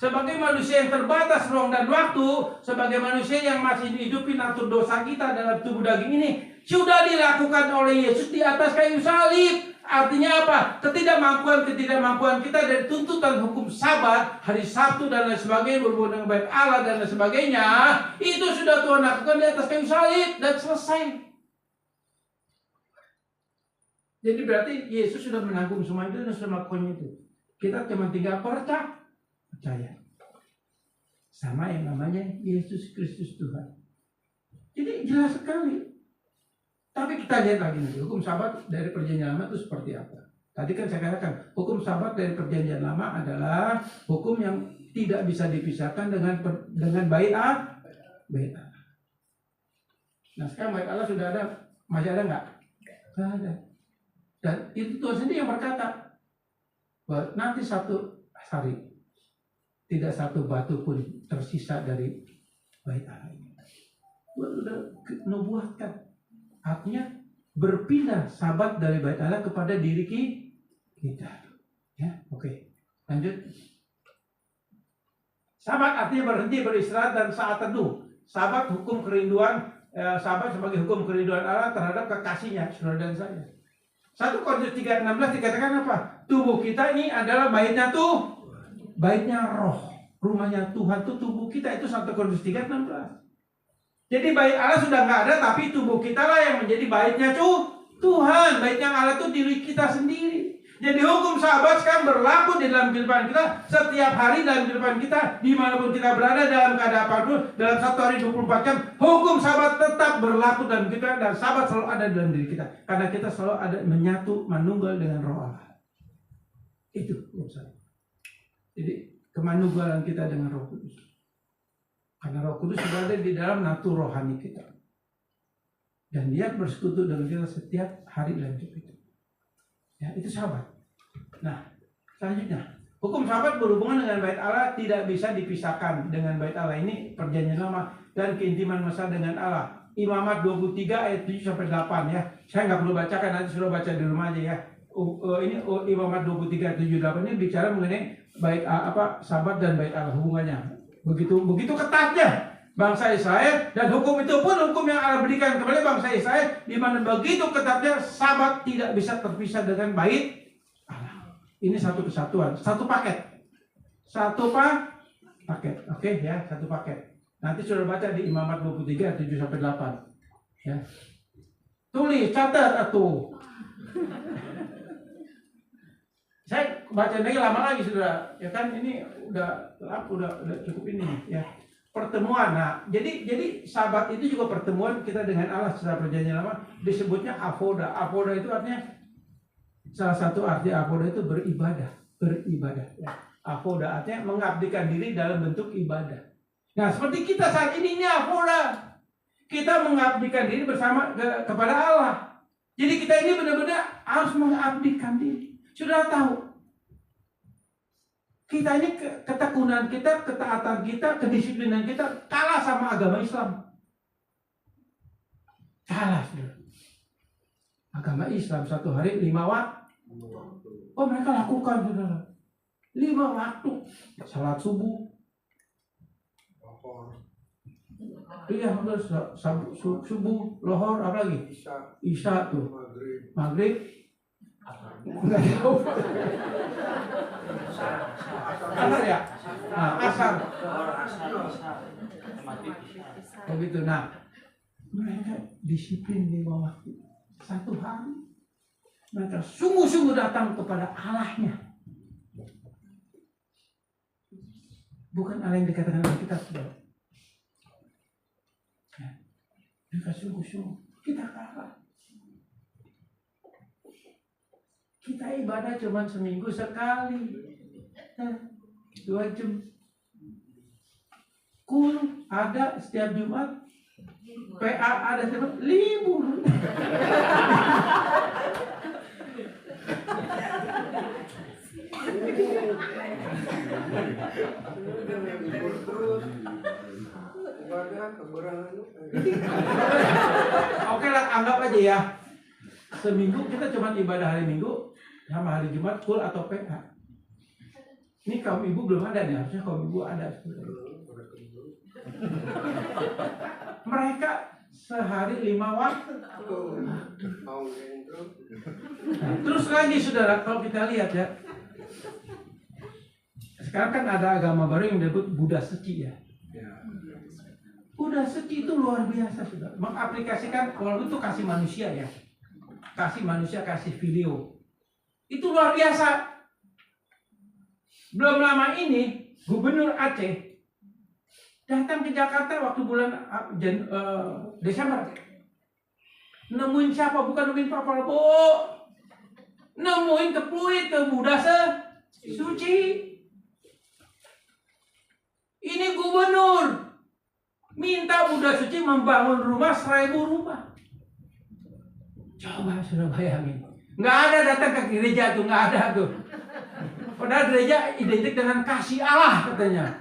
yang terbatas ruang dan waktu, sebagai manusia yang masih hidupi natur dosa kita dalam tubuh daging ini, sudah dilakukan oleh Yesus di atas kayu salib. Artinya apa? Ketidakmampuan kita dari tuntutan hukum Sabat, hari Sabtu dan lain sebagainya, berhubungan dengan bait Allah dan lain sebagainya, itu sudah Tuhan lakukan di atas kayu salib dan selesai. Jadi berarti Yesus sudah menanggung semua itu dan sudah melakukannya itu. Kita cuma tinggal percaya sama yang namanya Yesus Kristus Tuhan. Jadi jelas sekali. Tapi kita lihat lagi nanti hukum Sabat dari perjanjian lama itu seperti apa. Tadi kan saya katakan hukum Sabat dari perjanjian lama adalah hukum yang tidak bisa dipisahkan dengan bait Allah. Nah sekarang bait Allah sudah ada, masih ada nggak? Nggak ada. Dan itu Tuhan sendiri yang berkata bahwa nanti satu hari tidak satu batu pun tersisa dari bait Allah ini. Tuhan sudah nubuatkan. Artinya berpindah Sabat dari bait Allah kepada diri kita. Ya, oke. Lanjut. Sabat artinya berhenti, beristirahat dan saat teduh. Sabat hukum kerinduan, Sabat sebagai hukum kerinduan Allah terhadap kekasihnya, saudara dan saya. 1 Korintus 3:16 dikatakan apa? Tubuh kita ini adalah baitnya roh. Rumahnya Tuhan itu tubuh kita, itu 1 Korintus 3:16. Jadi bait Allah sudah nggak ada, tapi tubuh kita lah yang menjadi baitnya Tuhan. Baitnya Allah itu diri kita sendiri. Jadi hukum Sabat sekarang berlaku di dalam kehidupan kita setiap hari dalam kehidupan kita, dimanapun kita berada dalam keadaan apapun, dalam 1 hari 24 jam, hukum Sabat tetap berlaku dalam kita dan Sabat selalu ada dalam diri kita. Karena kita selalu ada menyatu, manunggal dengan Roh Allah. Itu hukum Sabat. Jadi kemanunggalan kita dengan Roh Kudus. Karena Roh Kudus sudah ada di dalam natur rohani kita. Dan dia bersekutu dengan kita setiap hari dalam hidup kita. Ya, itu Sabat. Nah, selanjutnya, hukum Sabat berhubungan dengan bait Allah tidak bisa dipisahkan dengan bait Allah. Ini perjanjian lama dan keintiman mesra dengan Allah. Imamat 23 ayat 7-8 ya. Saya nggak perlu bacakan, nanti suruh baca di rumah aja ya. Ini Imamat 23 ayat 7-8 ini bicara mengenai bait Sabat dan bait Allah, hubungannya. Begitu ketatnya bangsa Israel, dan hukum itu pun hukum yang Allah berikan kepada bangsa Israel, di mana begitu ketatnya Sabat tidak bisa terpisah dengan bait Allah. Ini satu kesatuan, satu paket, paket, oke ya, satu paket. Nanti sudah baca di Imamat 23 7-8 ya. Tulis, catat atuh. Saya baca lagi lama lagi saudara, ya kan ini udah cukup ini ya. Pertemuan, nah jadi Sabat itu juga pertemuan kita dengan Allah secara perjanjian lama, disebutnya avoda. Avoda itu artinya, salah satu arti avoda itu beribadah ya. Avoda artinya mengabdikan diri dalam bentuk ibadah. Nah seperti kita saat ini avoda, kita mengabdikan diri bersama kepada Allah. Jadi kita ini benar-benar harus mengabdikan diri. Sudah tahu, kita ini ketekunan kita, ketaatan kita, kedisiplinan kita kalah sama agama Islam. Kalah sudah. Agama Islam 1 hari 5 waktu. Oh mereka lakukan saudara 5 waktu. Salat subuh. Iya, subuh, lohor, apa lagi? Isya tuh. Maghrib. Enggak tahu. Asar ya? Nah, asar. Begitu. Nah, mereka disiplin 5 waktu. 1 hari. Mereka sungguh-sungguh datang kepada Allahnya. Bukan Allah yang dikatakan oleh kita sudah. Mereka sungguh-sungguh. Kita kalah. Kita ibadah cuma seminggu sekali, 2 jam. Kul ada setiap Jumat, PA ada setiap libur. Oke lah, anggap aja ya. Seminggu kita cuma ibadah hari Minggu sama hari Jumat full atau PA. Ini kaum ibu belum ada nih, harusnya kaum ibu ada. Mereka sehari 5 waktu. Nah, terus lagi saudara, kalau kita lihat ya, sekarang kan ada agama baru yang disebut Buddha Seci ya. Buddha Seci itu luar biasa saudara, mengaplikasikan kalau itu kasih manusia ya. Kasih manusia, kasih video. Itu luar biasa. Belum lama ini, Gubernur Aceh datang ke Jakarta waktu bulan Desember. Nemuin siapa? Bukan nemuin Pak Prabowo. Nemuin ke Pluit, ke Buddha Suci. Ini gubernur minta Buddha Suci membangun rumah 1000 rumah. Coba sudah bayangin. Nggak ada datang ke gereja tuh, nggak ada tuh. Padahal gereja identik dengan kasih Allah katanya.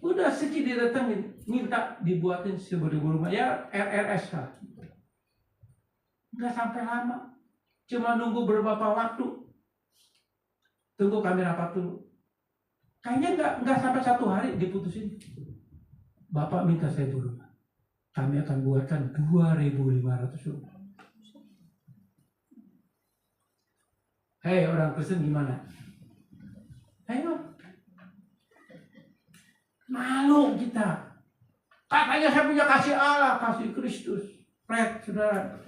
Udah Seci didatengin, minta dibuatin 1000 rumah ya RRSK. Nggak sampai lama, cuma nunggu beberapa waktu. Tunggu kami rapat dulu. Kayaknya nggak sampai 1 hari diputusin. Bapak minta 1000 rumah. Kami akan buatkan 2.500 rumah. Hei orang Kristen gimana? Ayo. Malu kita. Katanya saya punya kasih Allah, kasih Kristus. Fred, saudara.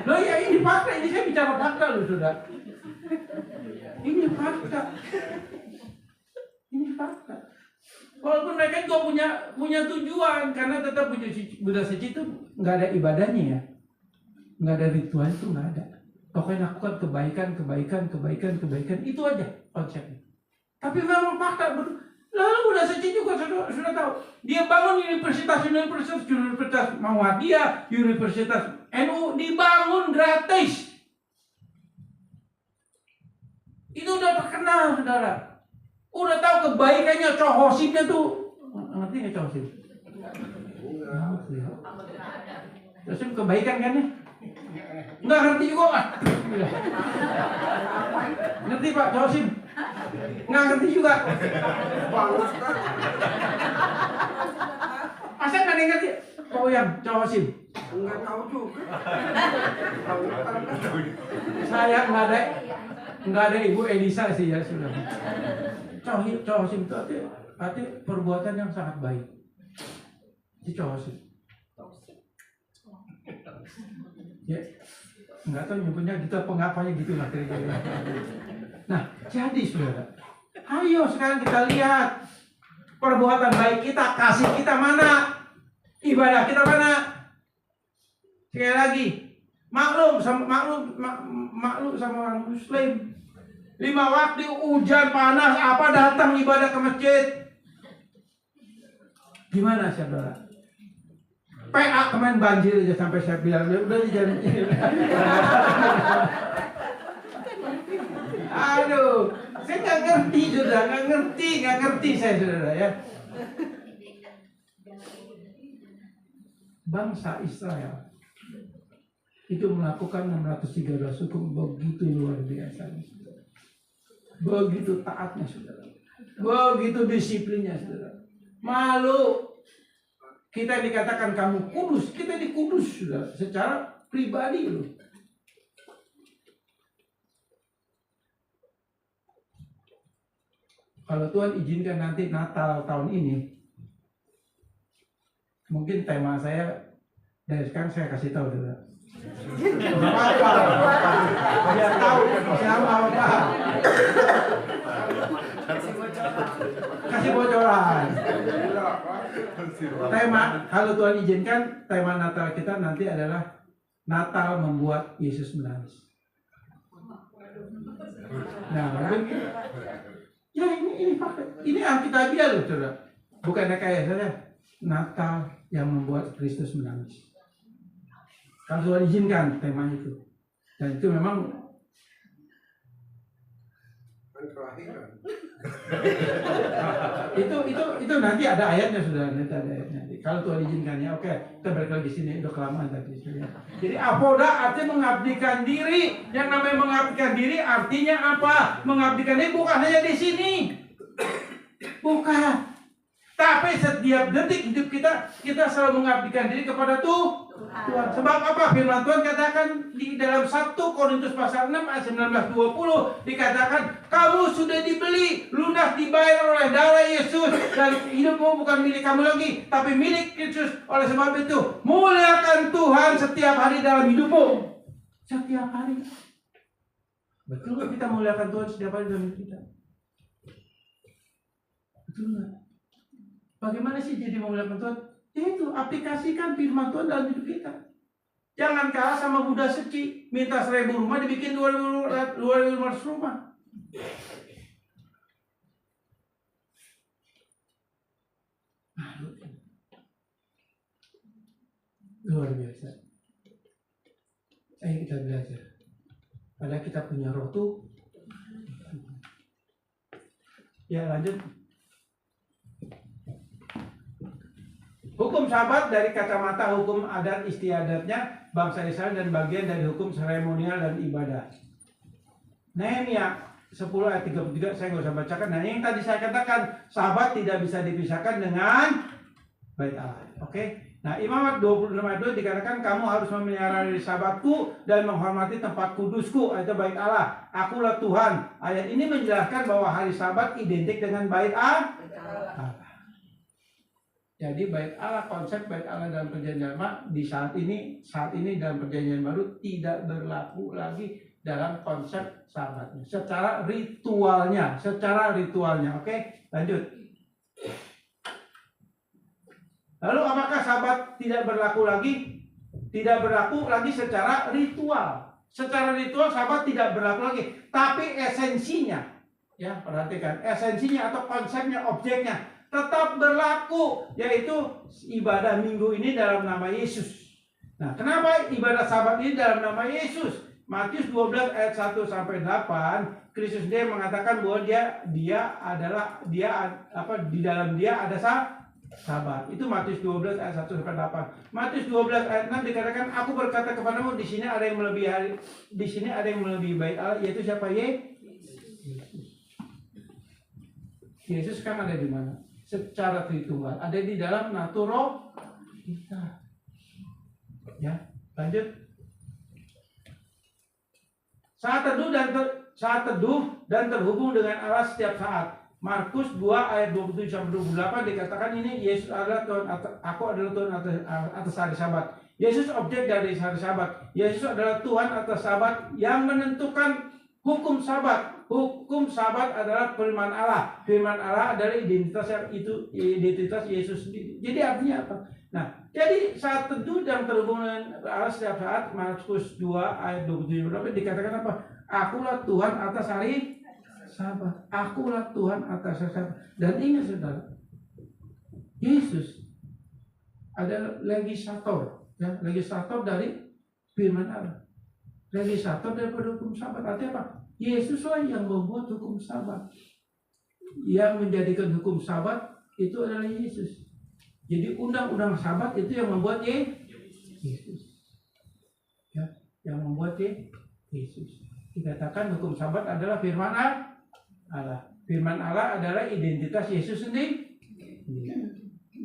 Loh ya ini fakta, ini saya bicara fakta loh saudara. Ini fakta. Ini fakta. Walaupun mereka juga punya tujuan, karena tetap Buddha Seci itu nggak ada ibadahnya ya, nggak ada ritual itu nggak ada. Pokoknya lakukan kebaikan itu aja konsepnya. Tapi memang fakta. Lalu Buddha Seci juga sudah tahu. Dia bangun universitas Muhammadiyah, universitas NU dibangun gratis. Itu udah terkenal saudara. Udah tahu kebaikannya Cohosimnya tuh. Ngerti nggak Cohosim? Cohosim kebaikan kan ya? Nggak ngerti juga Pak. Ngerti Pak Cohosim? Nggak ngerti juga. Masa nggak ada yang ngerti? Oh yang Cohosim? Nggak tahu juga. Saya nggak ada Ibu Elisa sih ya sudah. Cohosim itu arti perbuatan yang sangat baik. Itu Cohosim. Ya. Enggak tahu nyebutnya gitu apa ngapanya gitu lah kira-kira. Nah, jadi saudara, ayo sekarang kita lihat perbuatan baik kita, kasih kita mana, ibadah kita mana. Sekali lagi, maklum sama orang Muslim. 5 waktu hujan panas apa datang ibadah ke masjid. Gimana saudara? PA kemarin banjir aja sampai saya bilang udah jangan. Aduh, saya nggak ngerti sudah, nggak ngerti saya saudara ya. Bangsa Israel itu melakukan 613 hukum begitu luar biasa, begitu taatnya saudara, begitu disiplinnya saudara. Malu kita dikatakan kamu kudus, kita dikudus saudara, secara pribadi loh. Kalau Tuhan izinkan nanti Natal tahun ini, mungkin tema saya dari sekarang saya kasih tahu dulu. Apa? Biar tahu siapa apa. Kasih bocoran. Tema kalau Tuhan izinkan tema Natal kita nanti adalah Natal membuat Yesus menangis. Nah, mungkin ya ini fakta. Ini Alkitabiah loh, saudara. Bukannya kayak saya Natal yang membuat Kristus menangis. Kalau Tuhan izinkan temanya itu. Dan itu memang itu nanti ada ayatnya sudah, nanti ada ayatnya. Kalau Tuhan izinkan ya, oke, kita balik lagi sini, udah kelamaan tadi. Jadi apoda artinya mengabdikan diri. Yang namanya mengabdikan diri artinya apa? Mengabdikan diri bukan hanya di sini, bukan. Tapi setiap detik hidup kita selalu mengabdikan diri kepada Tuhan. Sebab apa? Firman Tuhan katakan di dalam 1 Korintus pasal 6 ayat 19-20 dikatakan kamu sudah dibeli, lunas dibayar oleh darah Yesus dan hidupmu bukan milik kamu lagi, tapi milik Yesus. Oleh sebab itu muliakan Tuhan setiap hari dalam hidupmu. Setiap hari. Betul nggak kita muliakan Tuhan setiap hari dalam hidup kita? Betul nggak? Bagaimana sih jadi memuliakan Tuhan? Itu aplikasikan firman Tuhan dalam hidup kita. Jangan kalah sama Buddha Seci, minta 1000 rumah dibikin 2500 rumah. Luar biasa. Ayo kita belajar. Padahal kita punya roh tuh. Ya lanjut. Hukum Sabat dari kacamata hukum adat istiadatnya bangsa Israel dan bagian dari hukum seremonial dan ibadah. Nehemia 10 ayat 33 saya nggak usah bacakan. Nah yang tadi saya katakan Sabat tidak bisa dipisahkan dengan Bait Allah. Oke? Nah Imamat 26 ayat 2 dikatakan kamu harus memelihara hari Sabatku dan menghormati tempat kudusku, itu Bait Allah. Akulah Tuhan. Ayat ini menjelaskan bahwa hari Sabat identik dengan Bait Allah. Jadi Bait Allah, konsep Bait Allah dalam perjanjian lama di saat ini dalam perjanjian baru tidak berlaku lagi dalam konsep Sabatnya. Secara ritualnya, oke? Lanjut. Lalu apakah Sabat tidak berlaku lagi? Tidak berlaku lagi secara ritual. Secara ritual Sabat tidak berlaku lagi, tapi esensinya, ya perhatikan, esensinya atau konsepnya, objeknya tetap berlaku, yaitu ibadah minggu ini dalam nama Yesus. Nah, kenapa ibadah Sabat ini dalam nama Yesus? Matius 12 ayat 1 sampai 8, Kristus dia mengatakan bahwa di dalam dia ada Sabat. Itu Matius 12 ayat 1 sampai 8. Matius 12 ayat 6 dikatakan, aku berkata kepadamu di sini ada yang melebihi Bait Allah, yaitu siapa? Yesus kan ada di mana? Secara Tritunggal, ada di dalam naturo kita. Ya, lanjut. Saat teduh dan terhubung dengan Allah setiap saat. Markus 2 ayat 27 sampai 28 dikatakan ini Yesus adalah Tuhan, aku adalah Tuhan atas hari Sabat. Yesus objek dari hari Sabat. Yesus adalah Tuhan atas Sabat yang menentukan hukum Sabat. Hukum Sabat adalah firman Allah. Firman Allah adalah identitas yang itu identitas Yesus sendiri. Jadi artinya apa? Nah, jadi saat teduh yang terhubungan Allah setiap saat, Markus 2 ayat 27 dikatakan apa? Akulah Tuhan atas hari Sabat. Akulah Tuhan atas hari Sabat. Dan ingat saudara, Yesus adalah legislator, ya, legislator dari firman Allah, legislator daripada hukum Sabat. Artinya apa? Yesuslah yang membuat hukum Sabat. Yang menjadikan hukum Sabat itu adalah Yesus. Jadi undang-undang Sabat itu yang membuat Yesus, ya, yang membuat Yesus. Dikatakan hukum Sabat adalah firman Allah. Firman Allah adalah identitas Yesus sendiri.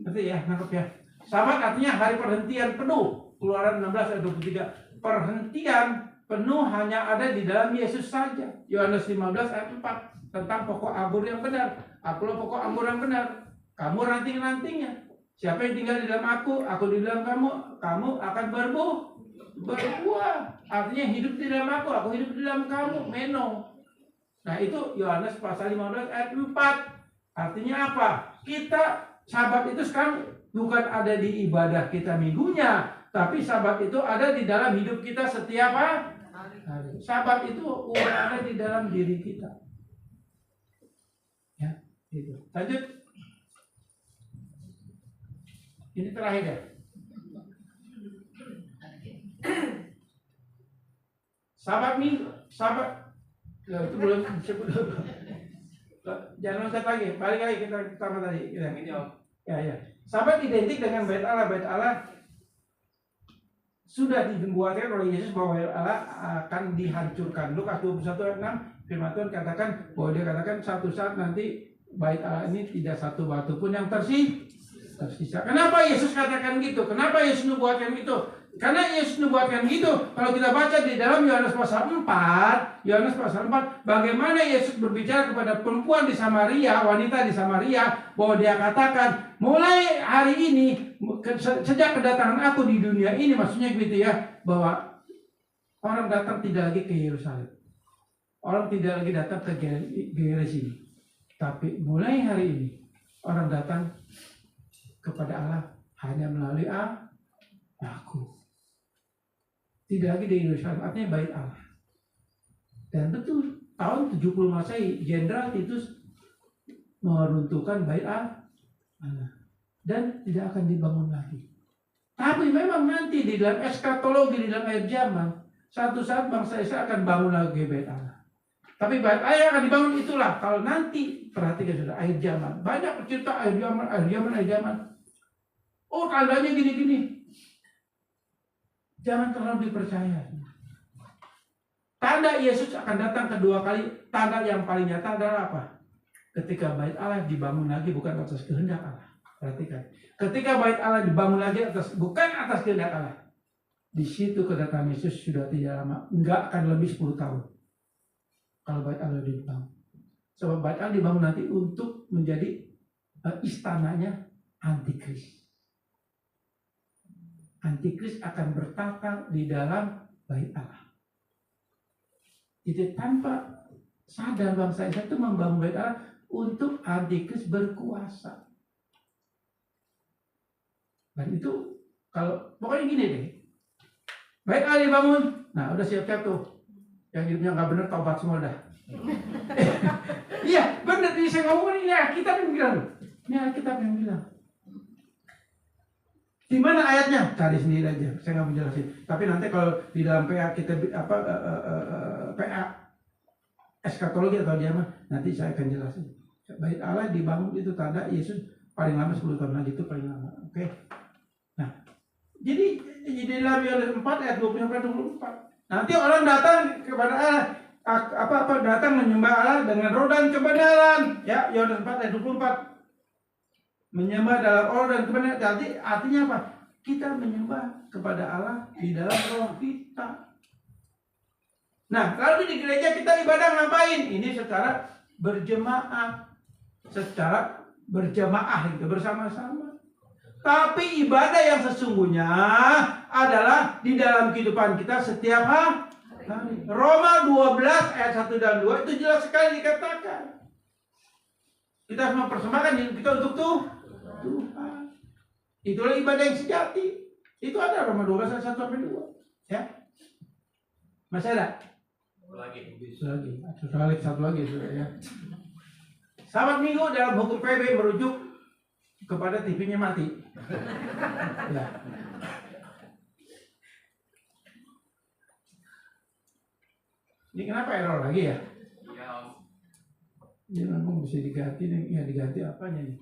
Berarti ya, nangkep ya. Sabat artinya hari perhentian penuh. Keluaran 16 ayat 23. Perhentian penuh hanya ada di dalam Yesus saja. Yohanes 15 ayat 4 tentang pokok anggur yang benar. Akulah pokok anggur yang benar. Kamu ranting-rantingnya. Siapa yang tinggal di dalam aku di dalam kamu akan berbuah. Artinya hidup di dalam aku hidup di dalam kamu. Meno. Nah itu Yohanes pasal 15 ayat 4. Artinya apa? Kita Sabat itu sekarang bukan ada di ibadah kita minggunya, tapi Sabat itu ada di dalam hidup kita setiap hari. Sabat itu udah ada di dalam diri kita. Ya, itu. Lanjut. Ini terakhir ya. Sabat minggu, Sabat. Itu belum disebut. Jangan loncat lagi, balik lagi kita pertama tadi. Ya. Sabat identik dengan bait Allah. Bait Allah sudah dibuatkan oleh Yesus bahwa bait Allah akan dihancurkan. Lukas 21 ayat 6 firman Tuhan katakan bahwa dia katakan satu saat nanti bait Allah ini tidak satu batu pun yang tersisa. Kenapa Yesus katakan gitu? Kenapa Yesus nubuatkan gitu? Karena Yesus nubuatkan gitu. Kalau kita baca di dalam Yohanes pasal 4, bagaimana Yesus berbicara kepada perempuan di Samaria, wanita di Samaria, bahwa dia katakan, mulai hari ini, sejak kedatangan aku di dunia ini, maksudnya gitu ya, bahwa orang datang tidak lagi ke Yerusalem. Orang tidak lagi datang ke Gerizim. Tapi mulai hari ini, orang datang kepada Allah hanya melalui aku. Tidak lagi di Yerusalem, artinya bait Allah. Dan betul, tahun 70 Masehi, Jenderal Titus meruntuhkan bait Allah dan tidak akan dibangun lagi. Tapi memang nanti di dalam eskatologi, di dalam akhir zaman, satu saat bangsa Israel akan bangun lagi bait Allah. Tapi bait Allah yang akan dibangun itulah kalau nanti, perhatikan sudah, akhir zaman. Banyak cerita akhir zaman. Oh, tandanya gini-gini. Jangan terlalu dipercaya. Tanda Yesus akan datang kedua kali. Tanda yang paling nyata adalah apa? Ketika bait Allah dibangun lagi bukan atas kehendak Allah. Perhatikan. Ketika bait Allah dibangun lagi bukan atas kehendak Allah. Di situ kedatangan Yesus sudah tidak lama. Enggak akan lebih 10 tahun. Kalau bait Allah dibangun. Sebab bait Allah dibangun nanti untuk menjadi istananya Antikris. Antikris akan bertata di dalam bait Allah. Jadi tanpa sadar bangsa Israel itu membangun bait Allah untuk Antikris berkuasa. Dan itu kalau pokoknya gini deh. Bait Allah dibangun, nah udah siap-siap tuh. Yang hidupnya nggak benar taubat semua dah. Iya benar, jadi saya ngomong ini Alkitab yang bilang. Ini Alkitab yang bilang. Di mana ayatnya? Cari sendiri aja. Saya nggak menjelasin. Tapi nanti kalau di dalam PA kita PA eskatologi atau diaman, nanti saya akan jelasin. Bait Allah dibangun itu tanda Yesus paling lama 10 tahun lagi itu paling lama. Oke. Nah, jadi dalam Yohanes 4 ayat 24. Nanti orang datang kepada Allah, datang menyembah Allah dengan roh dan kebenaran. Ya, Yohanes 4 ayat 24. Menyembah dalam roh dan kebenaran. Jadi artinya apa? Kita menyembah kepada Allah di dalam roh kita. Nah, lalu di gereja kita ibadah ngapain? Ini secara berjemaah, gitu, bersama-sama. Tapi ibadah yang sesungguhnya adalah di dalam kehidupan kita setiap hari. Roma 12 ayat 1 dan 2 itu jelas sekali dikatakan. Kita harus mempersembahkan hidup kita untuk Tuhan. Itulah ibadah yang sejati. Itu ada Roma 12 ayat 1 sampai 2. Ya. Masih ada? Satu lagi sudah ya. Sabat Minggu dalam hukum PB merujuk kepada TV-nya mati. Ya. Ini kenapa error lagi ya? Ini memang bisa diganti nih. Ya diganti apanya nih?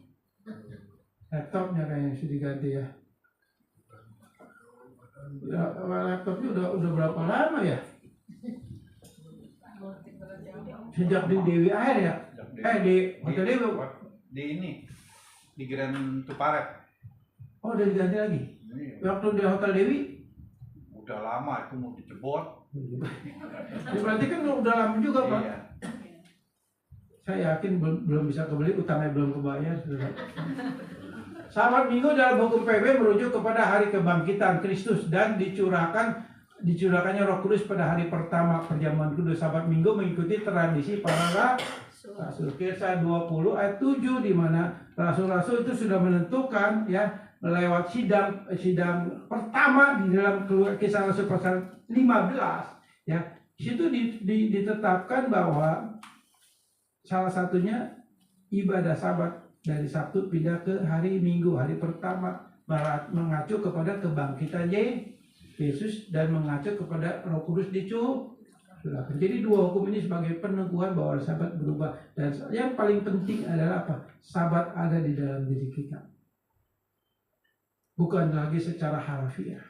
Laptopnya kayaknya bisa diganti ya. Ya, laptopnya udah berapa lama ya? Sejak di Dewi Air ya? Di Hotel Dewi. Di ini, di Grand Tuparet. Oh udah diganti lagi? Waktu di Hotel Dewi? Udah lama itu mau dijebot. Ya, berarti kan udah lama juga Pak. Iya. Saya yakin belum bisa kebeli, utangnya belum kebayar. Sabat Minggu dalam hukum PB merujuk kepada hari kebangkitan Kristus dan dicurahkannya Roh Kudus pada hari pertama perjamuan kudus. Sabat Minggu mengikuti tradisi para rasul. Kisah 20 ayat 7 di mana rasul-rasul itu sudah menentukan ya lewat sidang pertama di dalam Kisah Rasul pasal 15 ya. Di situ ditetapkan bahwa salah satunya ibadah Sabat dari Sabtu pindah ke hari Minggu, hari pertama, mengacu kepada kebangkitan Yesus dan mengacu kepada Roh Kudus dicurahkan. Jadi dua hukum ini sebagai peneguhan bahwa Sabat berubah, dan yang paling penting adalah apa? Sabat ada di dalam diri kita, bukan lagi secara harfiah.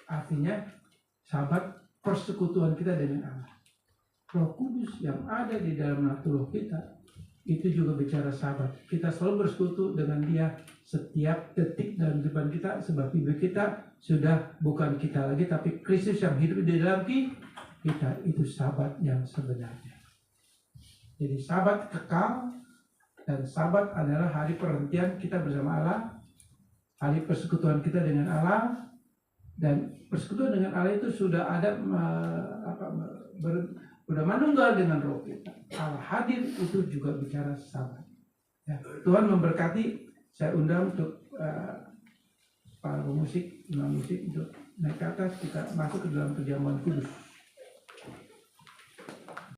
Artinya Sabat persekutuan kita dengan Allah. Roh Kudus yang ada di dalam natural kita itu juga bicara Sabat. Kita selalu bersekutu dengan Dia setiap detik dalam kehidupan kita, sebab hidup kita sudah bukan kita lagi, tapi Kristus yang hidup di dalam kita. Itu Sabat yang sebenarnya. Jadi Sabat kekal, dan Sabat adalah hari perhentian kita bersama Allah, hari persekutuan kita dengan Allah, dan persekutuan dengan Allah itu sudah ada sudah manunggal dengan roh kita. Allah hadir itu juga bicara Sabat. Ya, Tuhan memberkati. Saya undang untuk para pemusik, imam musik untuk naik ke atas, kita masuk ke dalam perjamuan kudus.